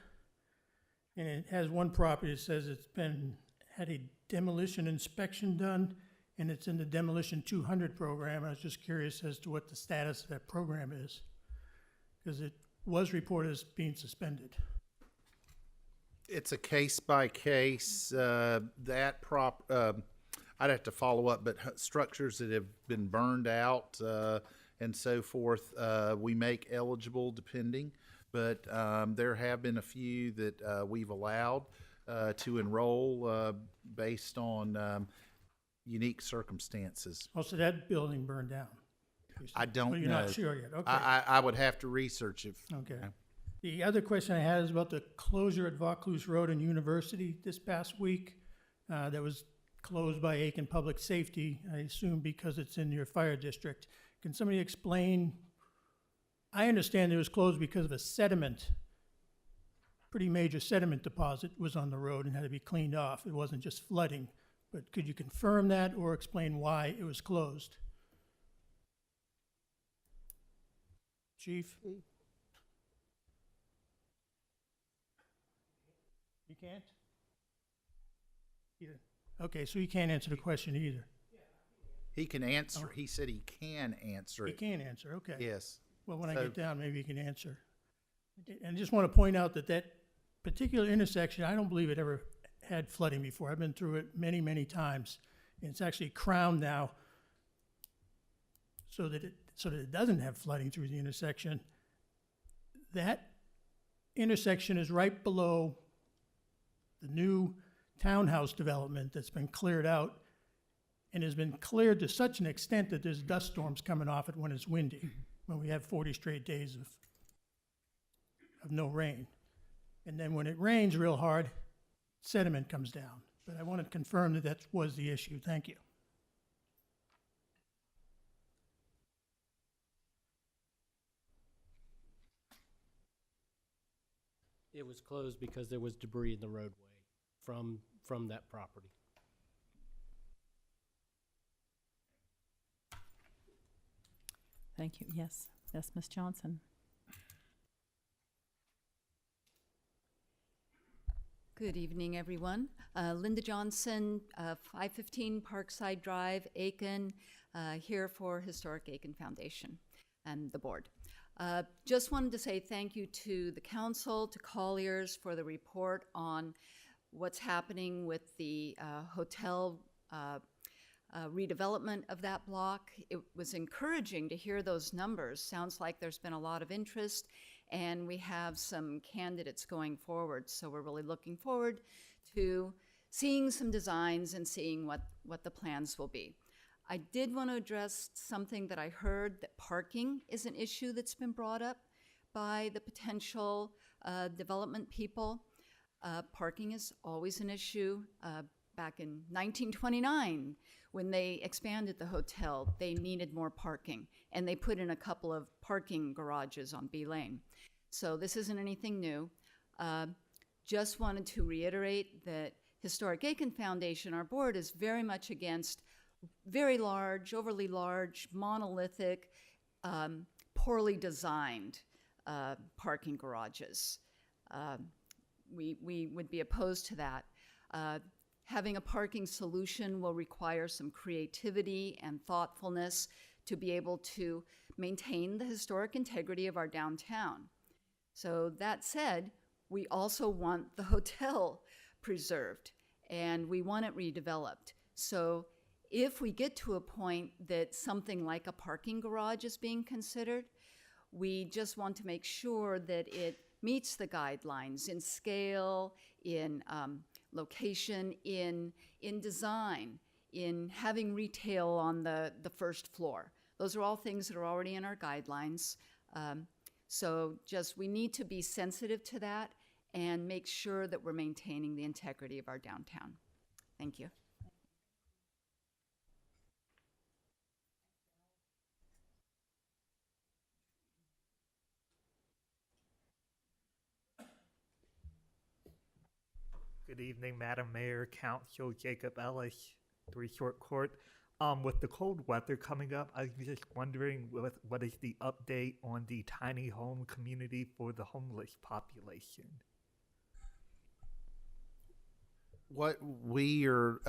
And it has one property that says it's had a demolition inspection done, and it's in the Demolition 200 program. I was just curious as to what the status of that program is, because it was reported as being suspended. It's a case by case. I'd have to follow up, but structures that have been burned out and so forth, we make eligible depending. But there have been a few that we've allowed to enroll based on unique circumstances. Also, that building burned down. I don't know. You're not sure yet, okay. I would have to research it. Okay. The other question I had is about the closure at Vaucluse Road and University this past week. That was closed by Aiken Public Safety, I assume because it's in your fire district. Can somebody explain? I understand it was closed because of a sediment, pretty major sediment deposit was on the road and had to be cleaned off. It wasn't just flooding. But could you confirm that or explain why it was closed? Chief? You can't? Either. Okay, so you can't answer the question either. He can answer. He said he can answer You it. can answer, okay. Yes. Well, when I So- get down, maybe you can answer. And I just want to point out that that particular intersection, I don't believe it ever had flooding before. I've been through it many, many times. And it's actually crowned now so that it doesn't have flooding through the intersection. That intersection is right below the new townhouse development that's been cleared out and has been cleared to such an extent that there's dust storms coming off it when it's windy, when we have 40 straight days of no rain. And then when it rains real hard, sediment comes down. But I want to confirm that that was the issue. Thank you. It was closed because there was debris in the roadway from that property. Thank you. Yes. Yes, Ms. Johnson. Good evening, everyone. Linda Johnson, 515 Parkside Drive, Aiken, here for Historic Aiken Foundation and the board. Just wanted to say thank you to the council, to Colliers for the report on what's happening with the hotel redevelopment of that block. It was encouraging to hear those numbers. Sounds like there's been a lot of interest, and we have some candidates going forward. So we're really looking forward to seeing some designs and seeing what the plans will be. I did want to address something that I heard, that parking is an issue that's been brought up by the potential development people. Parking is always an issue. Back in 1929, when they expanded the hotel, they needed more parking, and they put in a couple of parking garages on B Lane. So this isn't anything new. Just wanted to reiterate that Historic Aiken Foundation, our board, is very much against very large, overly large, monolithic, poorly designed parking garages. We would be opposed to that. Having a parking solution will require some creativity and thoughtfulness to be able to maintain the historic integrity of our downtown. So that said, we also want the hotel preserved, and we want it redeveloped. So if we get to a point that something like a parking garage is being considered, we just want to make sure that it meets the guidelines in scale, in location, in design, in having retail on the first floor. Those are all things that are already in our guidelines. So just we need to be sensitive to that and make sure that we're maintaining the integrity of our downtown. Thank you. Good evening, Madam Mayor, Council, Jacob Ellis, 3 Short Court. With the cold weather coming up, I was just wondering what is the update on the tiny home community for the homeless population? What we're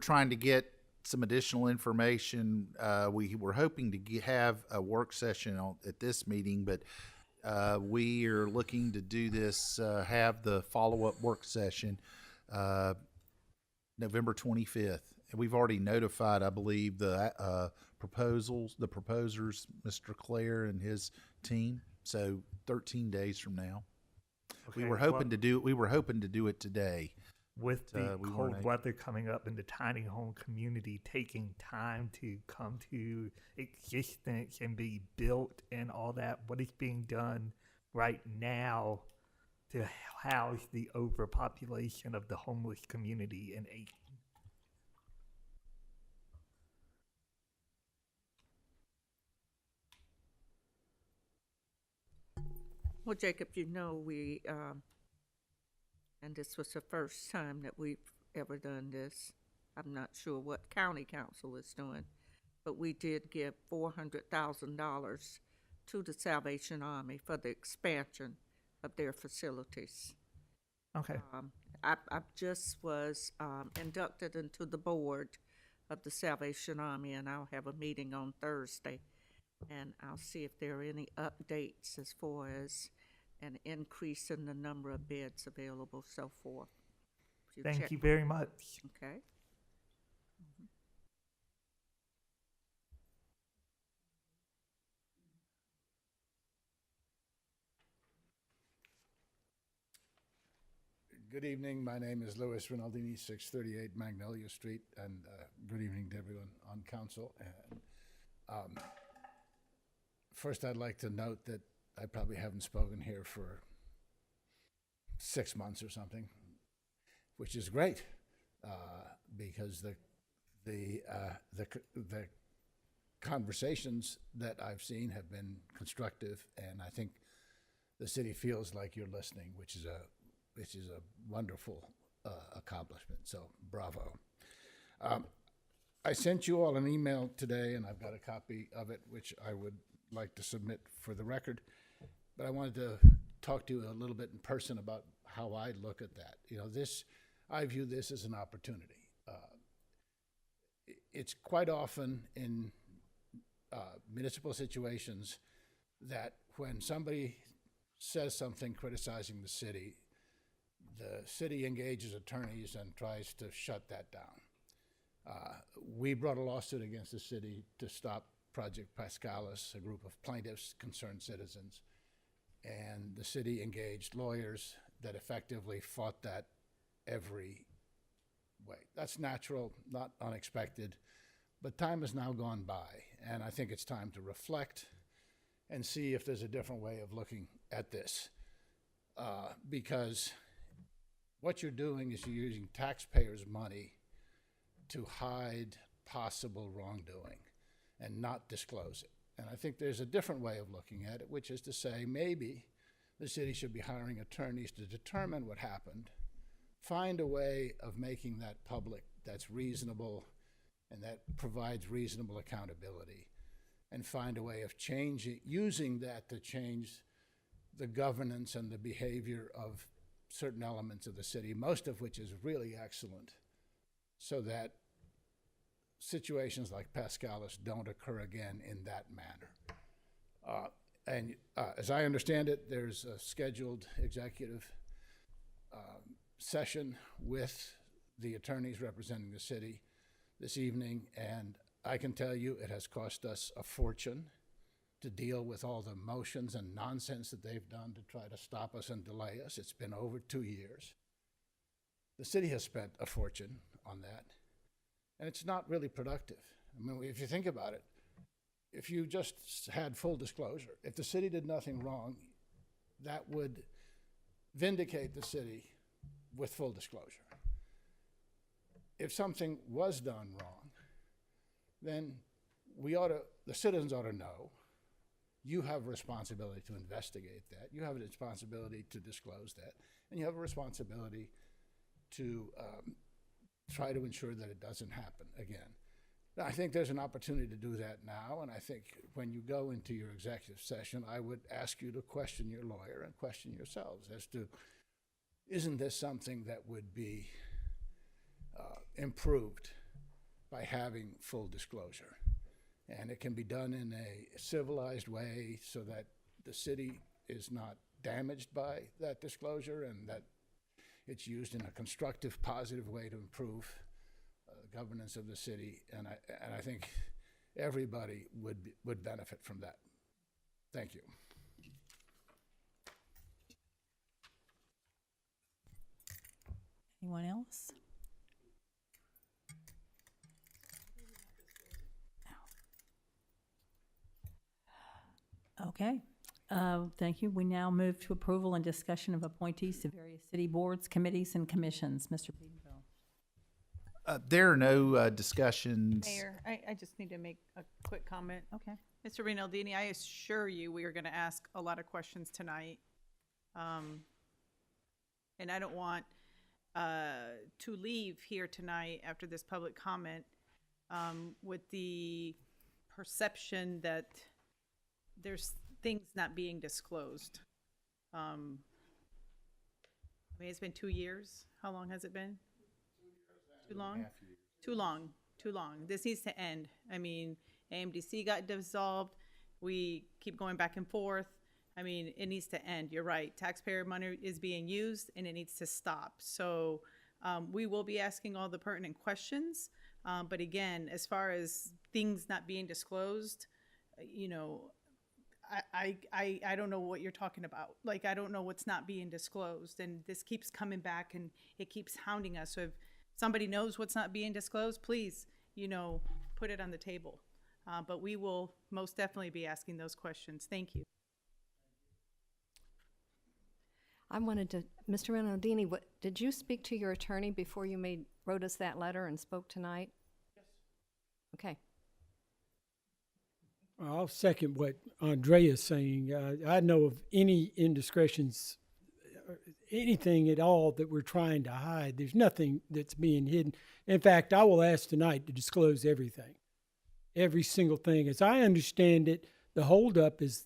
trying to get some additional information. We were hoping to have a work session at this meeting, but we are looking to do this, have the follow-up work session November 25th. And we've already notified, I believe, the proposers, Mr. Clare and his team. So 13 days from now. Okay, we were hoping to do it today. With the cold weather coming up and the tiny home community taking time to come to existence and be built and all that, what is being done right now to house the overpopulation of the homeless community in Aiken? Well, Jacob, you know, we, and this was the first time that we've ever done this. I'm not sure what county council is doing, but we did give $400,000 to the Salvation Army for the expansion of their facilities. Okay. I just was inducted into the board of the Salvation Army, and I'll have a meeting on Thursday, and I'll see if there are any updates as far as an increase in the number of beds available, so forth. Thank you very much. Okay. Good evening. My name is Louis Rinaldini, 638 Magnolia Street, and good evening to everyone on council. And first, I'd like to note that I probably haven't spoken here for 6 months or something, which is great because the conversations that I've seen have been constructive, and I think the city feels like you're listening, which is a wonderful accomplishment. So, bravo. I sent you all an email today, and I've got a copy of it, which I would like to submit for the record. But I wanted to talk to you a little bit in person about how I look at that. You know, I view this as an opportunity. It's quite often in municipal situations that when somebody says something criticizing the city engages attorneys and tries to shut that down. We brought a lawsuit against the city to stop Project Pascalis, a group of plaintiffs, concerned citizens, and the city engaged lawyers that effectively fought that every way. That's natural, not unexpected, but time has now gone by, and I think it's time to reflect and see if there's a different way of looking at this. Because what you're doing is you're using taxpayers' money to hide possible wrongdoing and not disclose it. And I think there's a different way of looking at it, which is to say maybe the city should be hiring attorneys to determine what happened, find a way of making that public that's reasonable and that provides reasonable accountability, and find a way of using that to change the governance and the behavior of certain elements of the city, most of which is really excellent, so that situations like Pascalis don't occur again in that manner. As I understand it, there's a scheduled executive session with the attorneys representing the city this evening, and I can tell you it has cost us a fortune to deal with all the motions and nonsense that they've done to try to stop us and delay us. It's been over 2 years. The city has spent a fortune on that, and it's not really productive. I mean, if you think about it, if you just had full disclosure, if the city did nothing wrong, that would vindicate the city with full disclosure. If something was done wrong, then the citizens ought to know. You have a responsibility to investigate that. You have a responsibility to disclose that. And you have a responsibility to try to ensure that it doesn't happen again. Now, I think there's an opportunity to do that now, and I think when you go into your executive session, I would ask you to question your lawyer and question yourselves as to, isn't this something that would be improved by having full disclosure? And it can be done in a civilized way so that the city is not damaged by that disclosure, and that it's used in a constructive, positive way to improve governance of the city. And I think everybody would benefit from that. Thank you. Anyone else? Okay, thank you. We now move to approval and discussion of appointees to various city boards, committees, and commissions. Mr. Beatonville. There are no discussions. Mayor, I just need to make a quick comment. Okay. Mr. Rinaldini, I assure you, we are going to ask a lot of questions tonight. And I don't want to leave here tonight after this public comment with the perception that there's things not being disclosed. I mean, it's been 2 years. How long has it been? Too long? Too long. Too long. This needs to end. I mean, AMDC got dissolved. We keep going back and forth. I mean, it needs to end. You're right. Taxpayer money is being used, and it needs to stop. So we will be asking all the pertinent questions. But again, as far as things not being disclosed, you know, I don't know what you're talking about. Like, I don't know what's not being disclosed. And this keeps coming back, and it keeps hounding us. So if somebody knows what's not being disclosed, please, you know, put it on the table. But we will most definitely be asking those questions. Thank you. I wanted to, Mr. Rinaldini, did you speak to your attorney before you wrote us that letter and spoke tonight? Yes. Okay. I'll second what Andrea's saying. I know of any indiscretions, anything at all that we're trying to hide. There's nothing that's being hidden. In fact, I will ask tonight to disclose everything, every single thing. As I understand it, the holdup is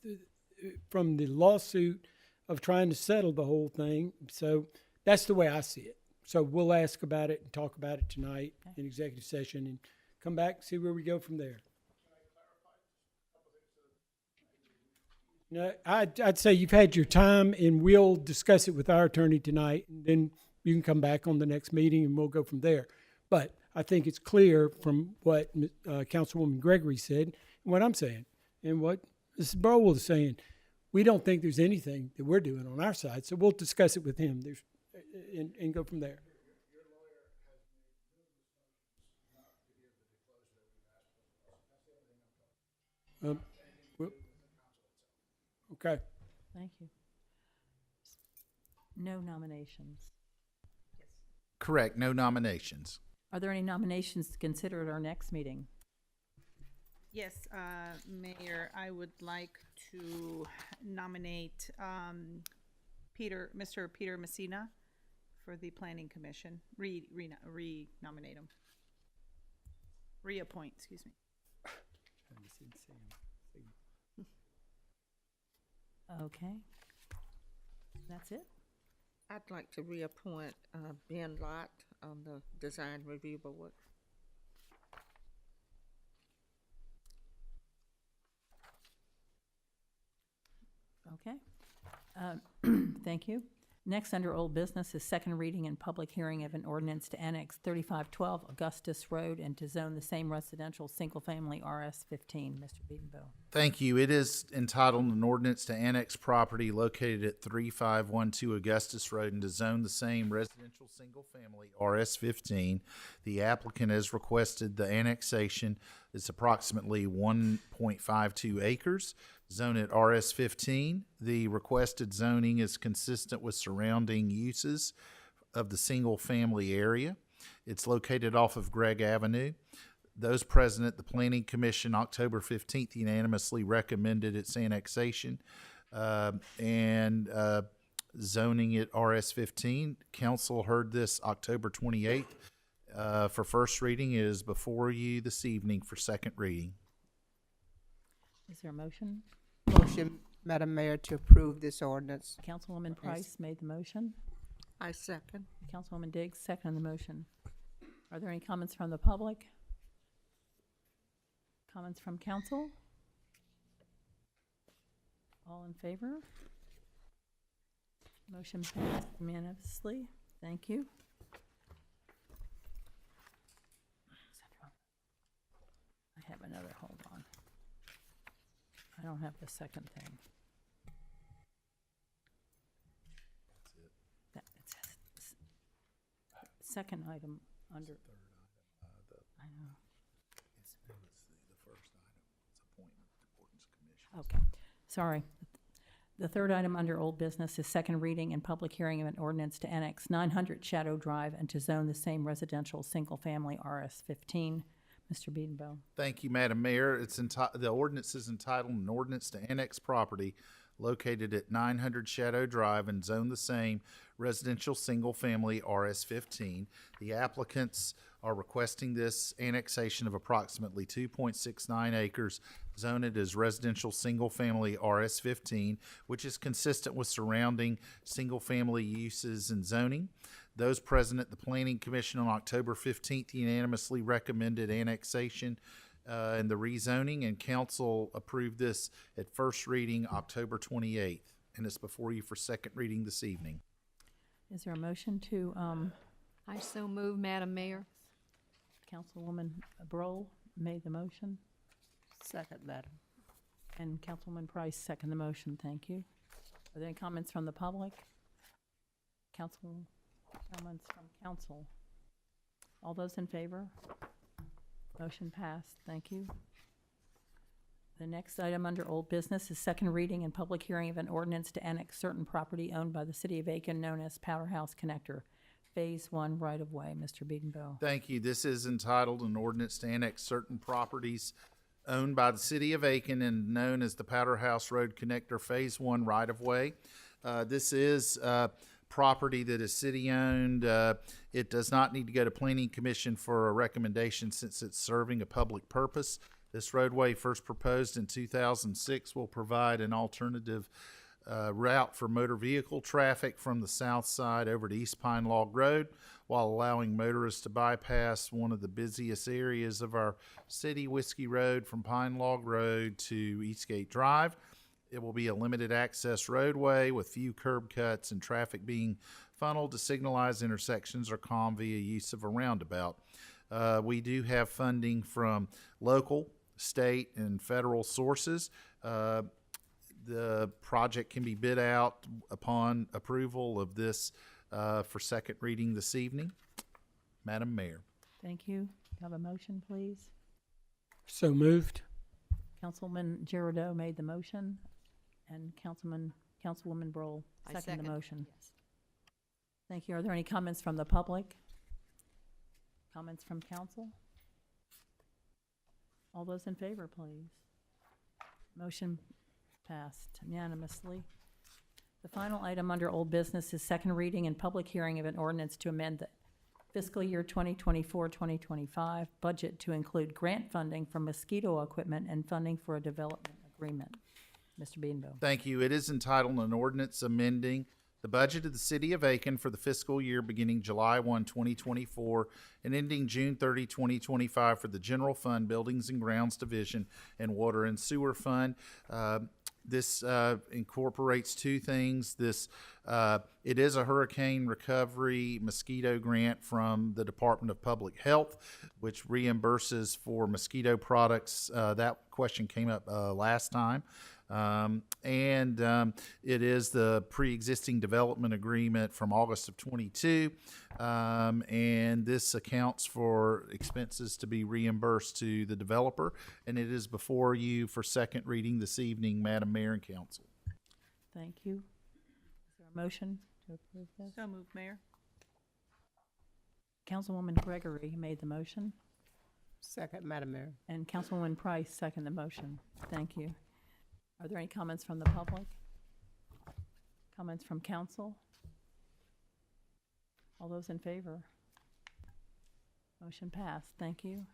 from the lawsuit of trying to settle the whole thing. So that's the way I see it. So we'll ask about it and talk about it tonight in executive session and come back and see where we go from there. No, I'd say you've had your time, and we'll discuss it with our attorney tonight, and then you can come back on the next meeting, and we'll go from there. But I think it's clear from what Councilwoman Gregory said, and what I'm saying, and what Mrs. Burwell is saying. we don't think there's anything that we're doing on our side, so we'll discuss it with him. And go from there. Okay. Thank you. No nominations. Correct, no nominations. Are there any nominations to consider at our next meeting? Yes, Mayor, I would like to nominate Mr. Peter Messina for the Planning Commission. Re-nominate him. Reappoint, excuse me. Okay. That's it? I'd like to reappoint Ben Lott on the Design Review Board. Okay. Thank you. Next, under old business, is second reading and public hearing of an ordinance to annex 3512 Augustus Road and to zone the same residential single-family RS-15. Mr. Beedenbow. Thank you. It is entitled an ordinance to annex property located at 3512 Augustus Road and to zone the same residential single-family RS-15. The applicant has requested the annexation. It's approximately 1.52 acres. Zone at RS-15. The requested zoning is consistent with surrounding uses of the single-family area. It's located off of Gregg Avenue. Those present at the Planning Commission October 15th unanimously recommended its annexation and zoning at RS-15. Council heard this October 28th for first reading. It is before you this evening for second reading. Is there a motion? Motion, Madam Mayor, to approve this ordinance. Councilwoman Price made the motion. I second. Councilwoman Diggs seconded the motion. Are there any comments from the public? Comments from council? All in favor? Motion passed unanimously. Thank you. I have another, hold on. I don't have the second thing. That, it says, second item under. I know. Okay, sorry. The third item under old business is second reading and public hearing of an ordinance to annex 900 Shadow Drive and to zone the same residential single-family RS-15. Mr. Beedenbow. Thank you, Madam Mayor. The ordinance is entitled an ordinance to annex property located at 900 Shadow Drive and zone the same residential single-family RS-15. The applicants are requesting this annexation of approximately 2.69 acres, zoned as residential single-family RS-15, which is consistent with surrounding single-family uses and zoning. Those present at the Planning Commission on October 15th unanimously recommended annexation and the rezoning, and council approved this at first reading October 28th, and it's before you for second reading this evening. Is there a motion to, I so move, Madam Mayor. Councilwoman Broll made the motion, Second, Madam. and Councilwoman Price seconded the motion. Thank you. Are there any comments from the public? Council, comments from council? All those in favor? Motion passed. Thank you. The next item under old business is second reading and public hearing of an ordinance to annex certain property owned by the city of Aiken known as Powerhouse Connector, Phase 1 right-of-way. Mr. Beedenbow. Thank you. This is entitled an ordinance to annex certain properties owned by the city of Aiken and known as the Powderhouse Road Connector Phase 1 right-of-way. This is property that is city-owned. It does not need to go to Planning Commission for a recommendation since it's serving a public purpose. This roadway, first proposed in 2006, will provide an alternative route for motor vehicle traffic from the south side over to East Pine Log Road, while allowing motorists to bypass one of the busiest areas of our city, Whiskey Road, from Pine Log Road to Eastgate Drive. It will be a limited access roadway with few curb cuts and traffic being funneled to signalized intersections or calm via use of a roundabout. We do have funding from local, state, and federal sources. the project can be bid out upon approval of this for second reading this evening. Madam Mayor. Thank you. Have a motion, please? So moved. Councilman Girardeau made the motion, and Councilwoman Broll I seconded the second. motion. Yes. Thank you. Are there any comments from the public? Comments from council? All those in favor, please. Motion passed unanimously. The final item under old business is second reading and public hearing of an ordinance to amend the fiscal year 2024-2025 budget to include grant funding for mosquito equipment and funding for a development agreement. Mr. Beanbo. Thank you. It is entitled an ordinance amending the budget of the city of Aiken for the fiscal year beginning July 1, 2024 and ending June 30, 2025 for the general fund, buildings and grounds division, and water and sewer fund. This incorporates two things. It is a hurricane recovery mosquito grant from the Department of Public Health, which reimburses for mosquito products. That question came up last time. It is the pre-existing development agreement from August of 22. And this accounts for expenses to be reimbursed to the developer. And it is before you for second reading this evening, Madam Mayor and Council. Thank you. Is there a motion to approve this? So moved, Mayor. Councilwoman Gregory made the motion, Second, Madam Mayor. and Councilwoman Price seconded the motion. Thank you. Are there any comments from the public? Comments from council? All those in favor? Motion passed. Thank you.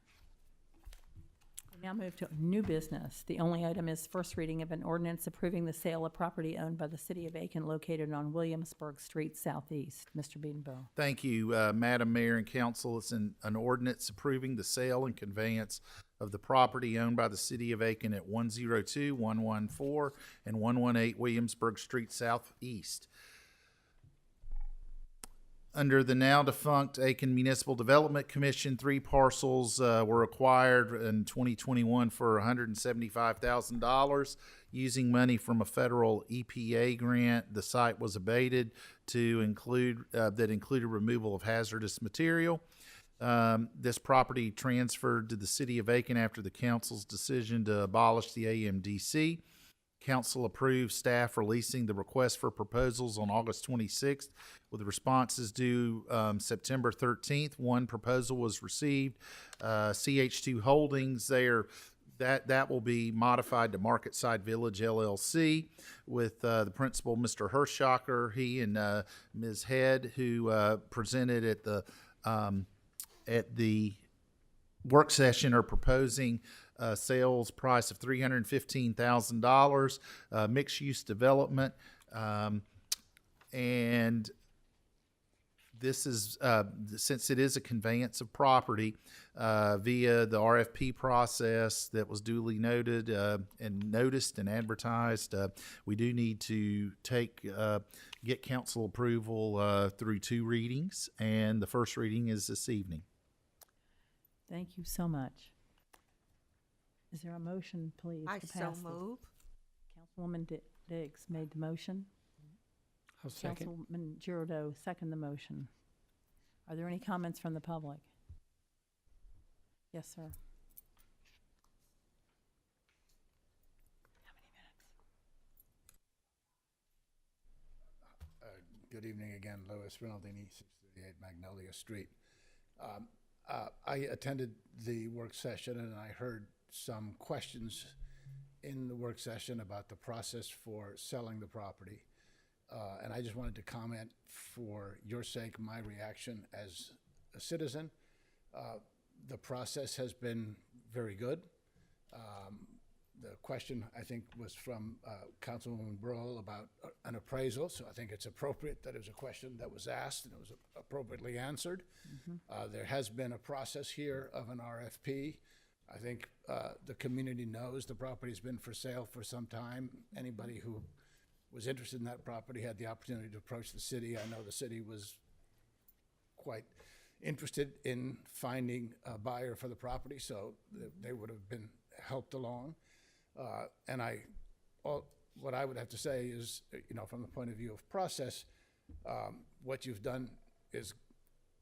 We now move to new business. The only item is first reading of an ordinance approving the sale of property owned by the city of Aiken located on Williamsburg Street Southeast. Mr. Beanbo. Thank you, Madam Mayor and Council. It's an ordinance approving the sale and conveyance of the property owned by the city of Aiken at 102, 114, and 118 Williamsburg Street Southeast. Under the now defunct Aiken Municipal Development Commission, 3 parcels were acquired in 2021 for $175,000. Using money from a federal EPA grant, the site was abated to include that included removal of hazardous material. This property transferred to the city of Aiken after the council's decision to abolish the AMDC. Council approved staff releasing the request for proposals on August 26th, with responses due September 13th. One proposal was received. CH2 Holdings, that will be modified to Market Side Village LLC, with the principal, Mr. Hershocker, he and Ms. Head, who presented at the work session, are proposing sales price of $315,000, mixed-use development, and this is since it is a conveyance of property via the RFP process that was duly noted and noticed and advertised. We do need to get council approval through 2 readings, and the first reading is this evening. Thank you so much. Is there a motion, please, I to so pass this? move. Councilwoman Diggs made the motion. I'll second. Councilman Girardeau seconded the motion. Are there any comments from the public? Yes, sir. How many minutes? Good evening again, Louis Rinaldini, 638 Magnolia Street. I attended the work session and I heard some questions in the work session about the process for selling the property. And I just wanted to comment, for your sake, my reaction as a citizen. The process has been very good. The question, I think, was from Councilwoman Broll about an appraisal, so I think it's appropriate that it was a question that was asked and it was appropriately answered. There has been a process here of an RFP. I think the community knows the property's been for sale for some time. Anybody who was interested in that property had the opportunity to approach the city. I know the city was quite interested in finding a buyer for the property, so they would have been helped along. And I what I would have to say is, from the point of view of process, what you've done is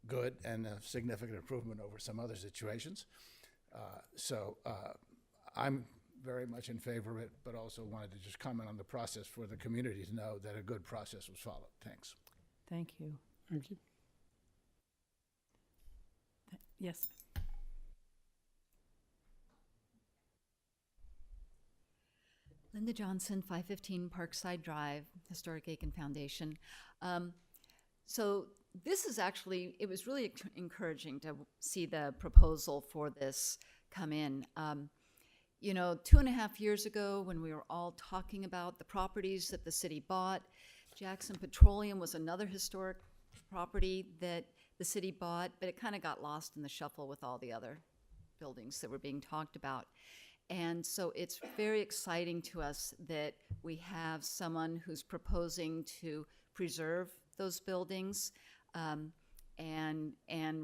good and a significant improvement over some other situations. So I'm very much in favor of it, but also wanted to just comment on the process for the community to know that a good process was followed. Thanks. Thank you. Thank you. Yes. Linda Johnson, 515 Parkside Drive, Historic Aiken Foundation. So this is actually, it was really encouraging to see the proposal for this come in. 2.5 years ago, when we were all talking about the properties that the city bought, Jackson Petroleum was another historic property that the city bought, but it kind of got lost in the shuffle with all the other buildings that were being talked about. And so it's very exciting to us that we have someone who's proposing to preserve those buildings and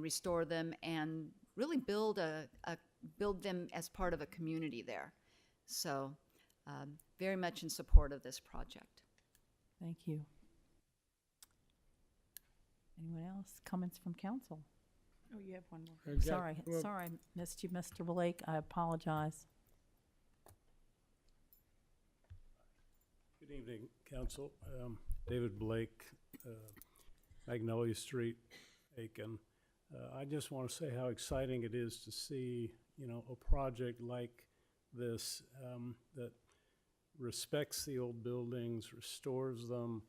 restore them and really build them as part of a community there. So very much in support of this project. Thank you. Anyone else? Comments from council? Oh, you have one more. Sorry, missed you, Mr. Blake. I apologize. Good evening, council. David Blake, Magnolia Street, Aiken. I just want to say how exciting it is to see, a project like this that respects the old buildings, restores them,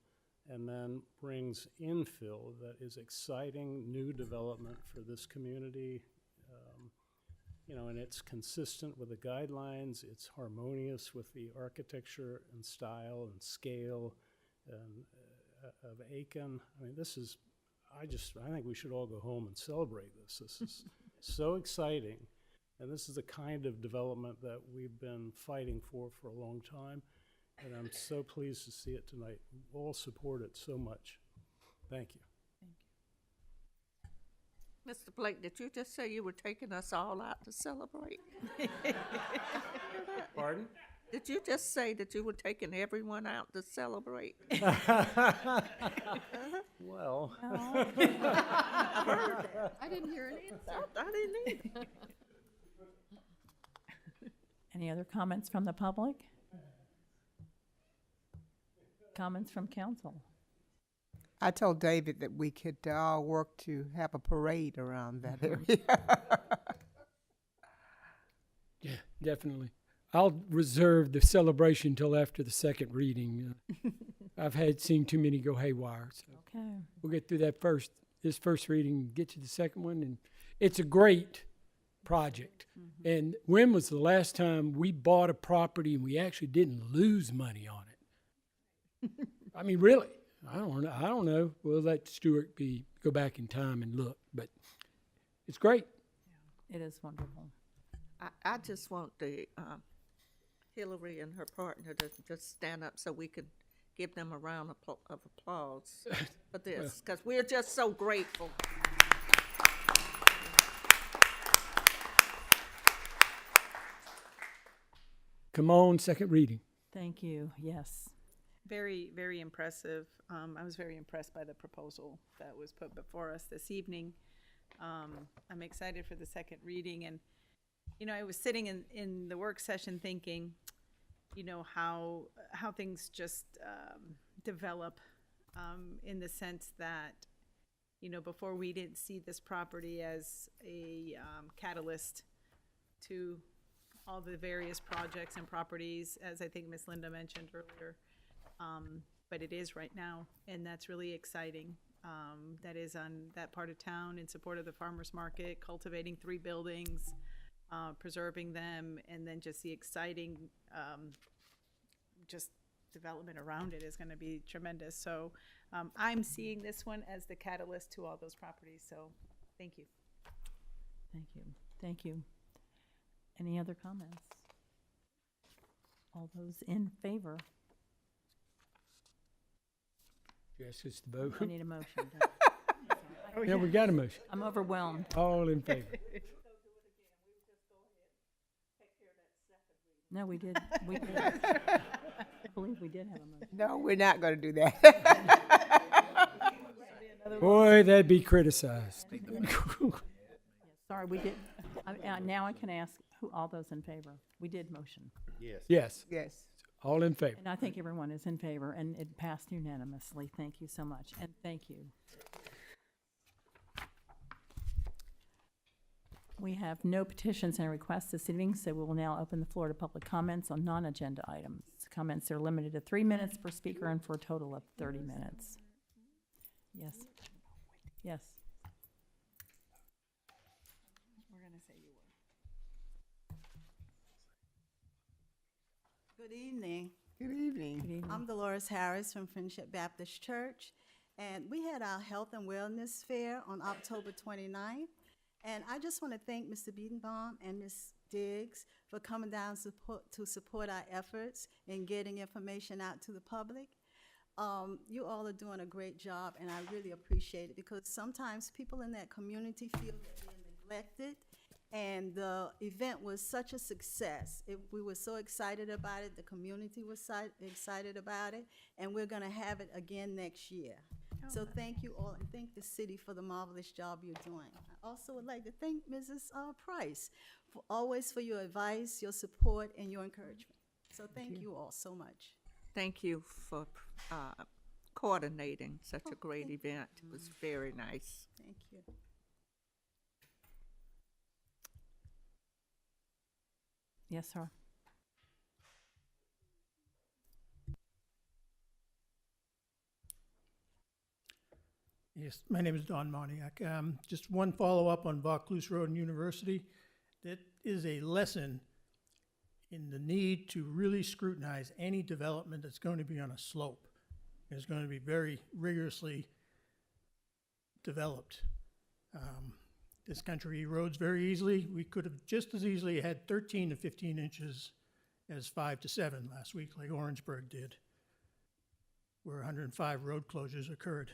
and then brings infill that is exciting new development for this community. And it's consistent with the guidelines. It's harmonious with the architecture and style and scale of Aiken. I mean, I think we should all go home and celebrate this. This is so exciting. And this is the kind of development that we've been fighting for a long time. And I'm so pleased to see it tonight. We all support it so much. Thank you. Mr. Blake, did you just say you were taking us all out to celebrate? Pardon? Did you just say that you were taking everyone out to celebrate? Well. I didn't hear an answer. I didn't either. Any other comments from the public? Comments from council? I told David that we could all work to have a parade around that area. Yeah, definitely. I'll reserve the celebration till after the second reading. I've seen too many go haywire. So Okay. we'll get through this first reading, get to the second one, and it's a great project. Mm-hmm. And when was the last time we bought a property and we actually didn't lose money on it? I mean, really? I don't know. We'll let Stuart go back in time and look, but it's great. Yeah, it is wonderful. I just want the Hillary and her partner to just stand up so we can give them a round of applause for this, because we're just so grateful. Come on, second reading. Thank you. Yes. Very, very impressive. I was very impressed by the proposal that was put before us this evening. I'm excited for the second reading. And, I was sitting in the work session thinking, how things just develop in the sense that, before we didn't see this property as a catalyst to all the various projects and properties, as I think Ms. Linda mentioned earlier. But it is right now, and that's really exciting. That is on that part of town in support of the farmers market, cultivating 3 buildings, preserving them, and then just the exciting just development around it is going to be tremendous. So I'm seeing this one as the catalyst to all those properties. So thank you. Thank you. Thank you. Any other comments? All those in favor? Yes, it's the vote. I need a motion. Yeah, we got a motion. I'm overwhelmed. All in favor. No, we did. We did. I believe we We did have a motion. No, we're not going to do that. Boy, that'd be criticized. Sorry, we did. Now I can ask who, all those in favor. We did motion. Yes. Yes, Yes. all in favor. And I think everyone is in favor, and it passed unanimously. Thank you so much, and thank you. We have no petitions and requests this evening, so we will now open the floor to public comments on non-agenda items. Comments are limited to 3 minutes per speaker and for a total of 30 minutes. Yes. Yes. We're going to say you were. Good evening. Good evening. Good evening. I'm Dolores Harris from Friendship Baptist Church, and we had our health and wellness fair on October 29th. And I just want to thank Mr. Biedenbaum and Ms. Diggs for coming down to support our efforts in getting information out to the public. You all are doing a great job, and I really appreciate it, because sometimes people in that community feel that they're neglected, and the event was such a success. We were so excited about it. The community was excited about it, and we're going to have it again next year. So thank you all, and thank the city for the marvelous job you're doing. I also would like to thank Mrs. Price for your advice, your support, and your encouragement. So thank you all so much. Thank you for coordinating such a great event. It was very nice. Thank you. Yes, sir. Yes, my name is Don Moniak. Just one follow-up on Vaucluse Road and University. That is a lesson in the need to really scrutinize any development that's going to be on a slope. It's going to be very rigorously developed. This country erodes very easily. We could have just as easily had 13 to 15 inches as 5 to 7 last week, like Orangeburg did, where 105 road closures occurred.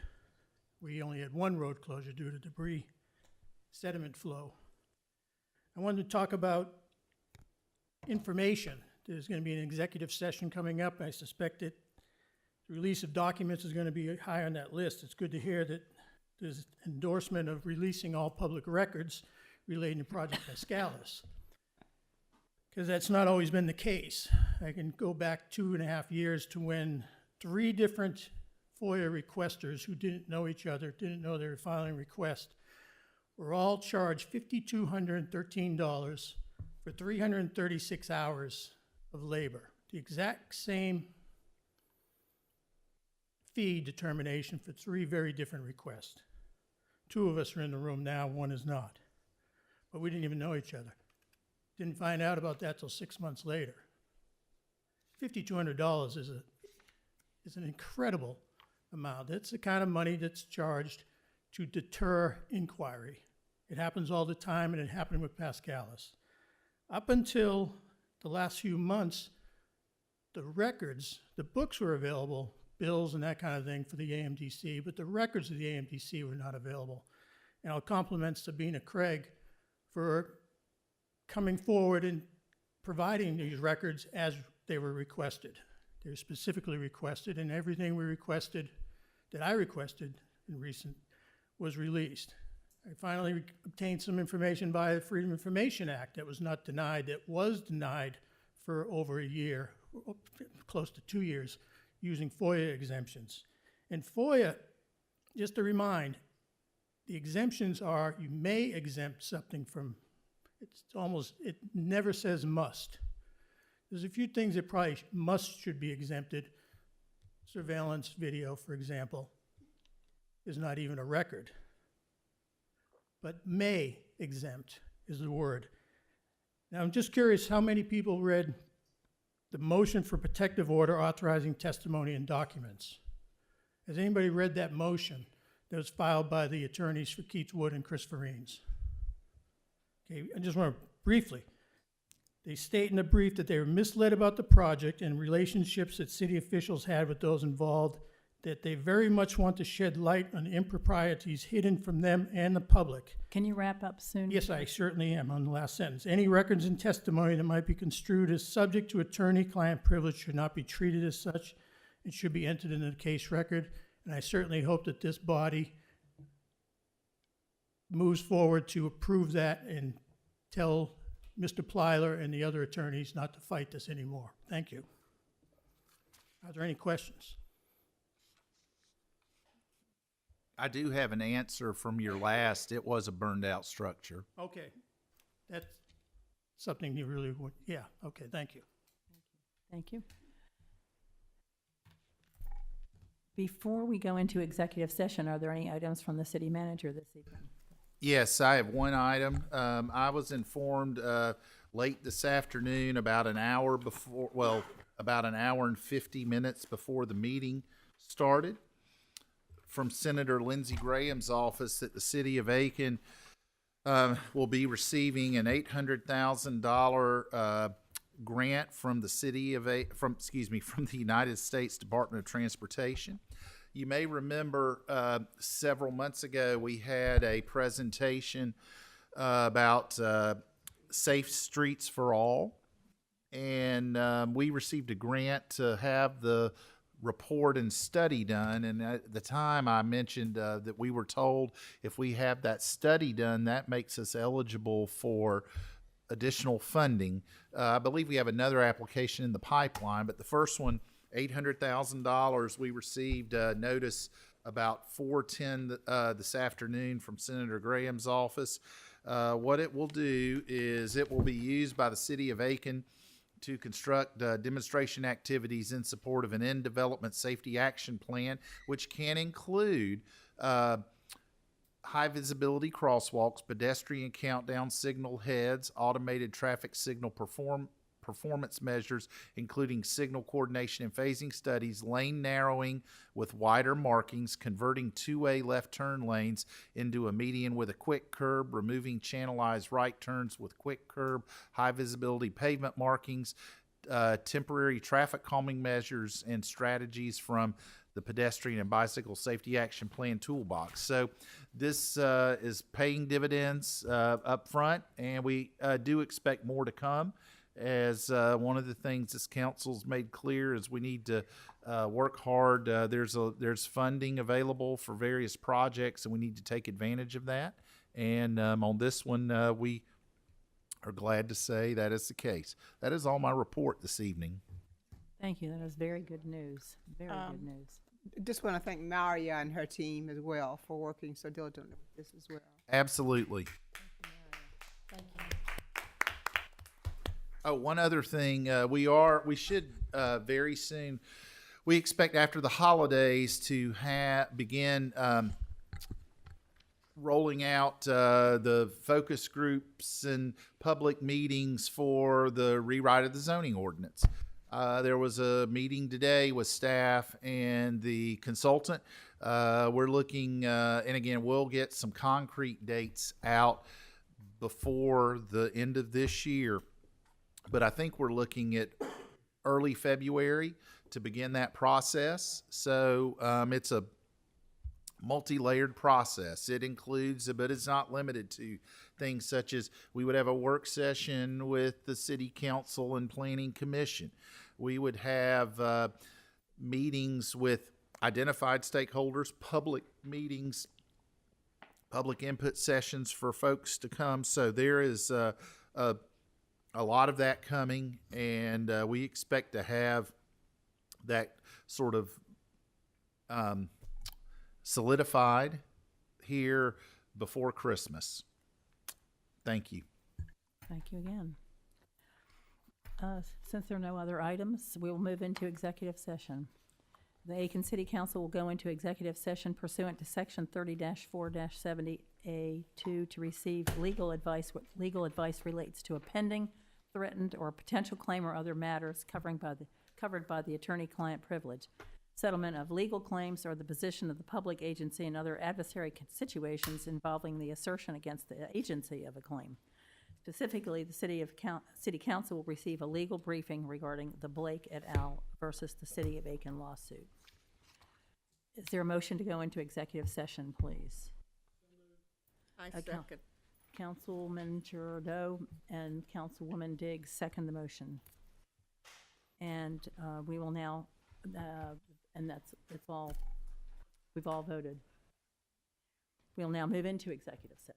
We only had one road closure due to debris sediment flow. I wanted to talk about information. There's going to be an executive session coming up. I suspect that the release of documents is going to be high on that list. It's good to hear that there's endorsement of releasing all public records relating to Project Pascalis, because that's not always been the case. I can go back 2.5 years to when 3 different FOIA requesters who didn't know each other, didn't know they were filing a request, were all charged $5,213 for 336 hours of labor. The exact same fee determination for 3 very different requests. 2 of us are in the room now, 1 is not. But we didn't even know each other. Didn't find out about that till 6 months later. $5,200 is an incredible amount. That's the kind of money that's charged to deter inquiry. It happens all the time, and it happened with Pascalis. Up until the last few months, the records, the books were available, bills and that kind of thing for the AMDC, but the records of the AMDC were not available. And I'll compliment Sabina Craig for coming forward and providing these records as they were requested. They were specifically requested, and everything we requested, that I requested in recent, was released. I finally obtained some information via the Freedom of Information Act that was not denied, that was denied for over a year, close to 2 years, using FOIA exemptions. And FOIA, just to remind, the exemptions are, you may exempt something from, it never says must. There's a few things that probably should be exempted. Surveillance video, for example, is not even a record. But may exempt is the word. Now, I'm just curious how many people read the motion for protective order authorizing testimony and documents. Has anybody read that motion that was filed by the attorneys for Keats Wood and Chris Farines? Okay, I just want to briefly, they state in the brief that they were misled about the project and relationships that city officials had with those involved, that they very much want to shed light on improprieties hidden from them and the public. Can you wrap up soon? Yes, I certainly am on the last sentence. Any records and testimony that might be construed as subject to attorney-client privilege should not be treated as such. It should be entered into the case record, and I certainly hope that this body moves forward to approve that and tell Mr. Plyler and the other attorneys not to fight this anymore. Thank you. Are there any questions? I do have an answer from your last. It was a burned out structure. Okay. That's something you really would, yeah, okay, thank you. Thank you. Before we go into executive session, are there any items from the city manager this evening? Yes, I have one item. I was informed late this afternoon, about an hour and 50 minutes before the meeting started, from Senator Lindsey Graham's office, that the city of Aiken will be receiving an $800,000 grant from the from the United States Department of Transportation. You may remember several months ago we had a presentation about Safe Streets for All, and we received a grant to have the report and study done. And at the time I mentioned that we were told if we have that study done, that makes us eligible for additional funding. I believe we have another application in the pipeline, but the first one, $800,000, we received notice about 4:10 this afternoon from Senator Graham's office. What it will do is it will be used by the city of Aiken to construct demonstration activities in support of an in-development safety action plan, which can include high visibility crosswalks, pedestrian countdown signal heads, automated traffic signal performance measures, including signal coordination and phasing studies, lane narrowing with wider markings, converting two-way left turn lanes into a median with a quick curb, removing channelized right turns with quick curb, high visibility pavement markings, temporary traffic calming measures, and strategies from the Pedestrian and Bicycle Safety Action Plan Toolbox. So this is paying dividends up front, and we do expect more to come. As one of the things this council's made clear is we need to work hard. There's funding available for various projects, and we need to take advantage of that. And on this one, we are glad to say that is the case. That is all my report this evening. Thank you. That is very good news. Very good news. Just want to thank Maria and her team as well for working so diligently with this as well. Absolutely. Thank you. Oh, one other thing, we should very soon, we expect after the holidays to begin rolling out the focus groups and public meetings for the rewrite of the zoning ordinance. There was a meeting today with staff and the consultant. We're looking, and again, we'll get some concrete dates out before the end of this year. But I think we're looking at early February to begin that process. So it's a multi-layered process. It includes, but it's not limited to, things such as we would have a work session with the City Council and Planning Commission. We would have meetings with identified stakeholders, public meetings, public input sessions for folks to come. So there is a lot of that coming, and we expect to have that sort of solidified here before Christmas. Thank you. Thank you again. Since there are no other items, we will move into executive session. The Aiken City Council will go into executive session pursuant to Section 30-4-70A2 to receive legal advice. What legal advice relates to a pending, threatened, or potential claim or other matters covered by the attorney-client privilege, settlement of legal claims, or the position of the public agency and other adversary situations involving the assertion against the agency of a claim. Specifically, the City Council will receive a legal briefing regarding the Blake et al. Versus the City of Aiken lawsuit. Is there a motion to go into executive session, please? I Okay. second. Councilman Giordano and Councilwoman Diggs second the motion. And we will now, and it's all, we've all voted. We'll now move into executive session.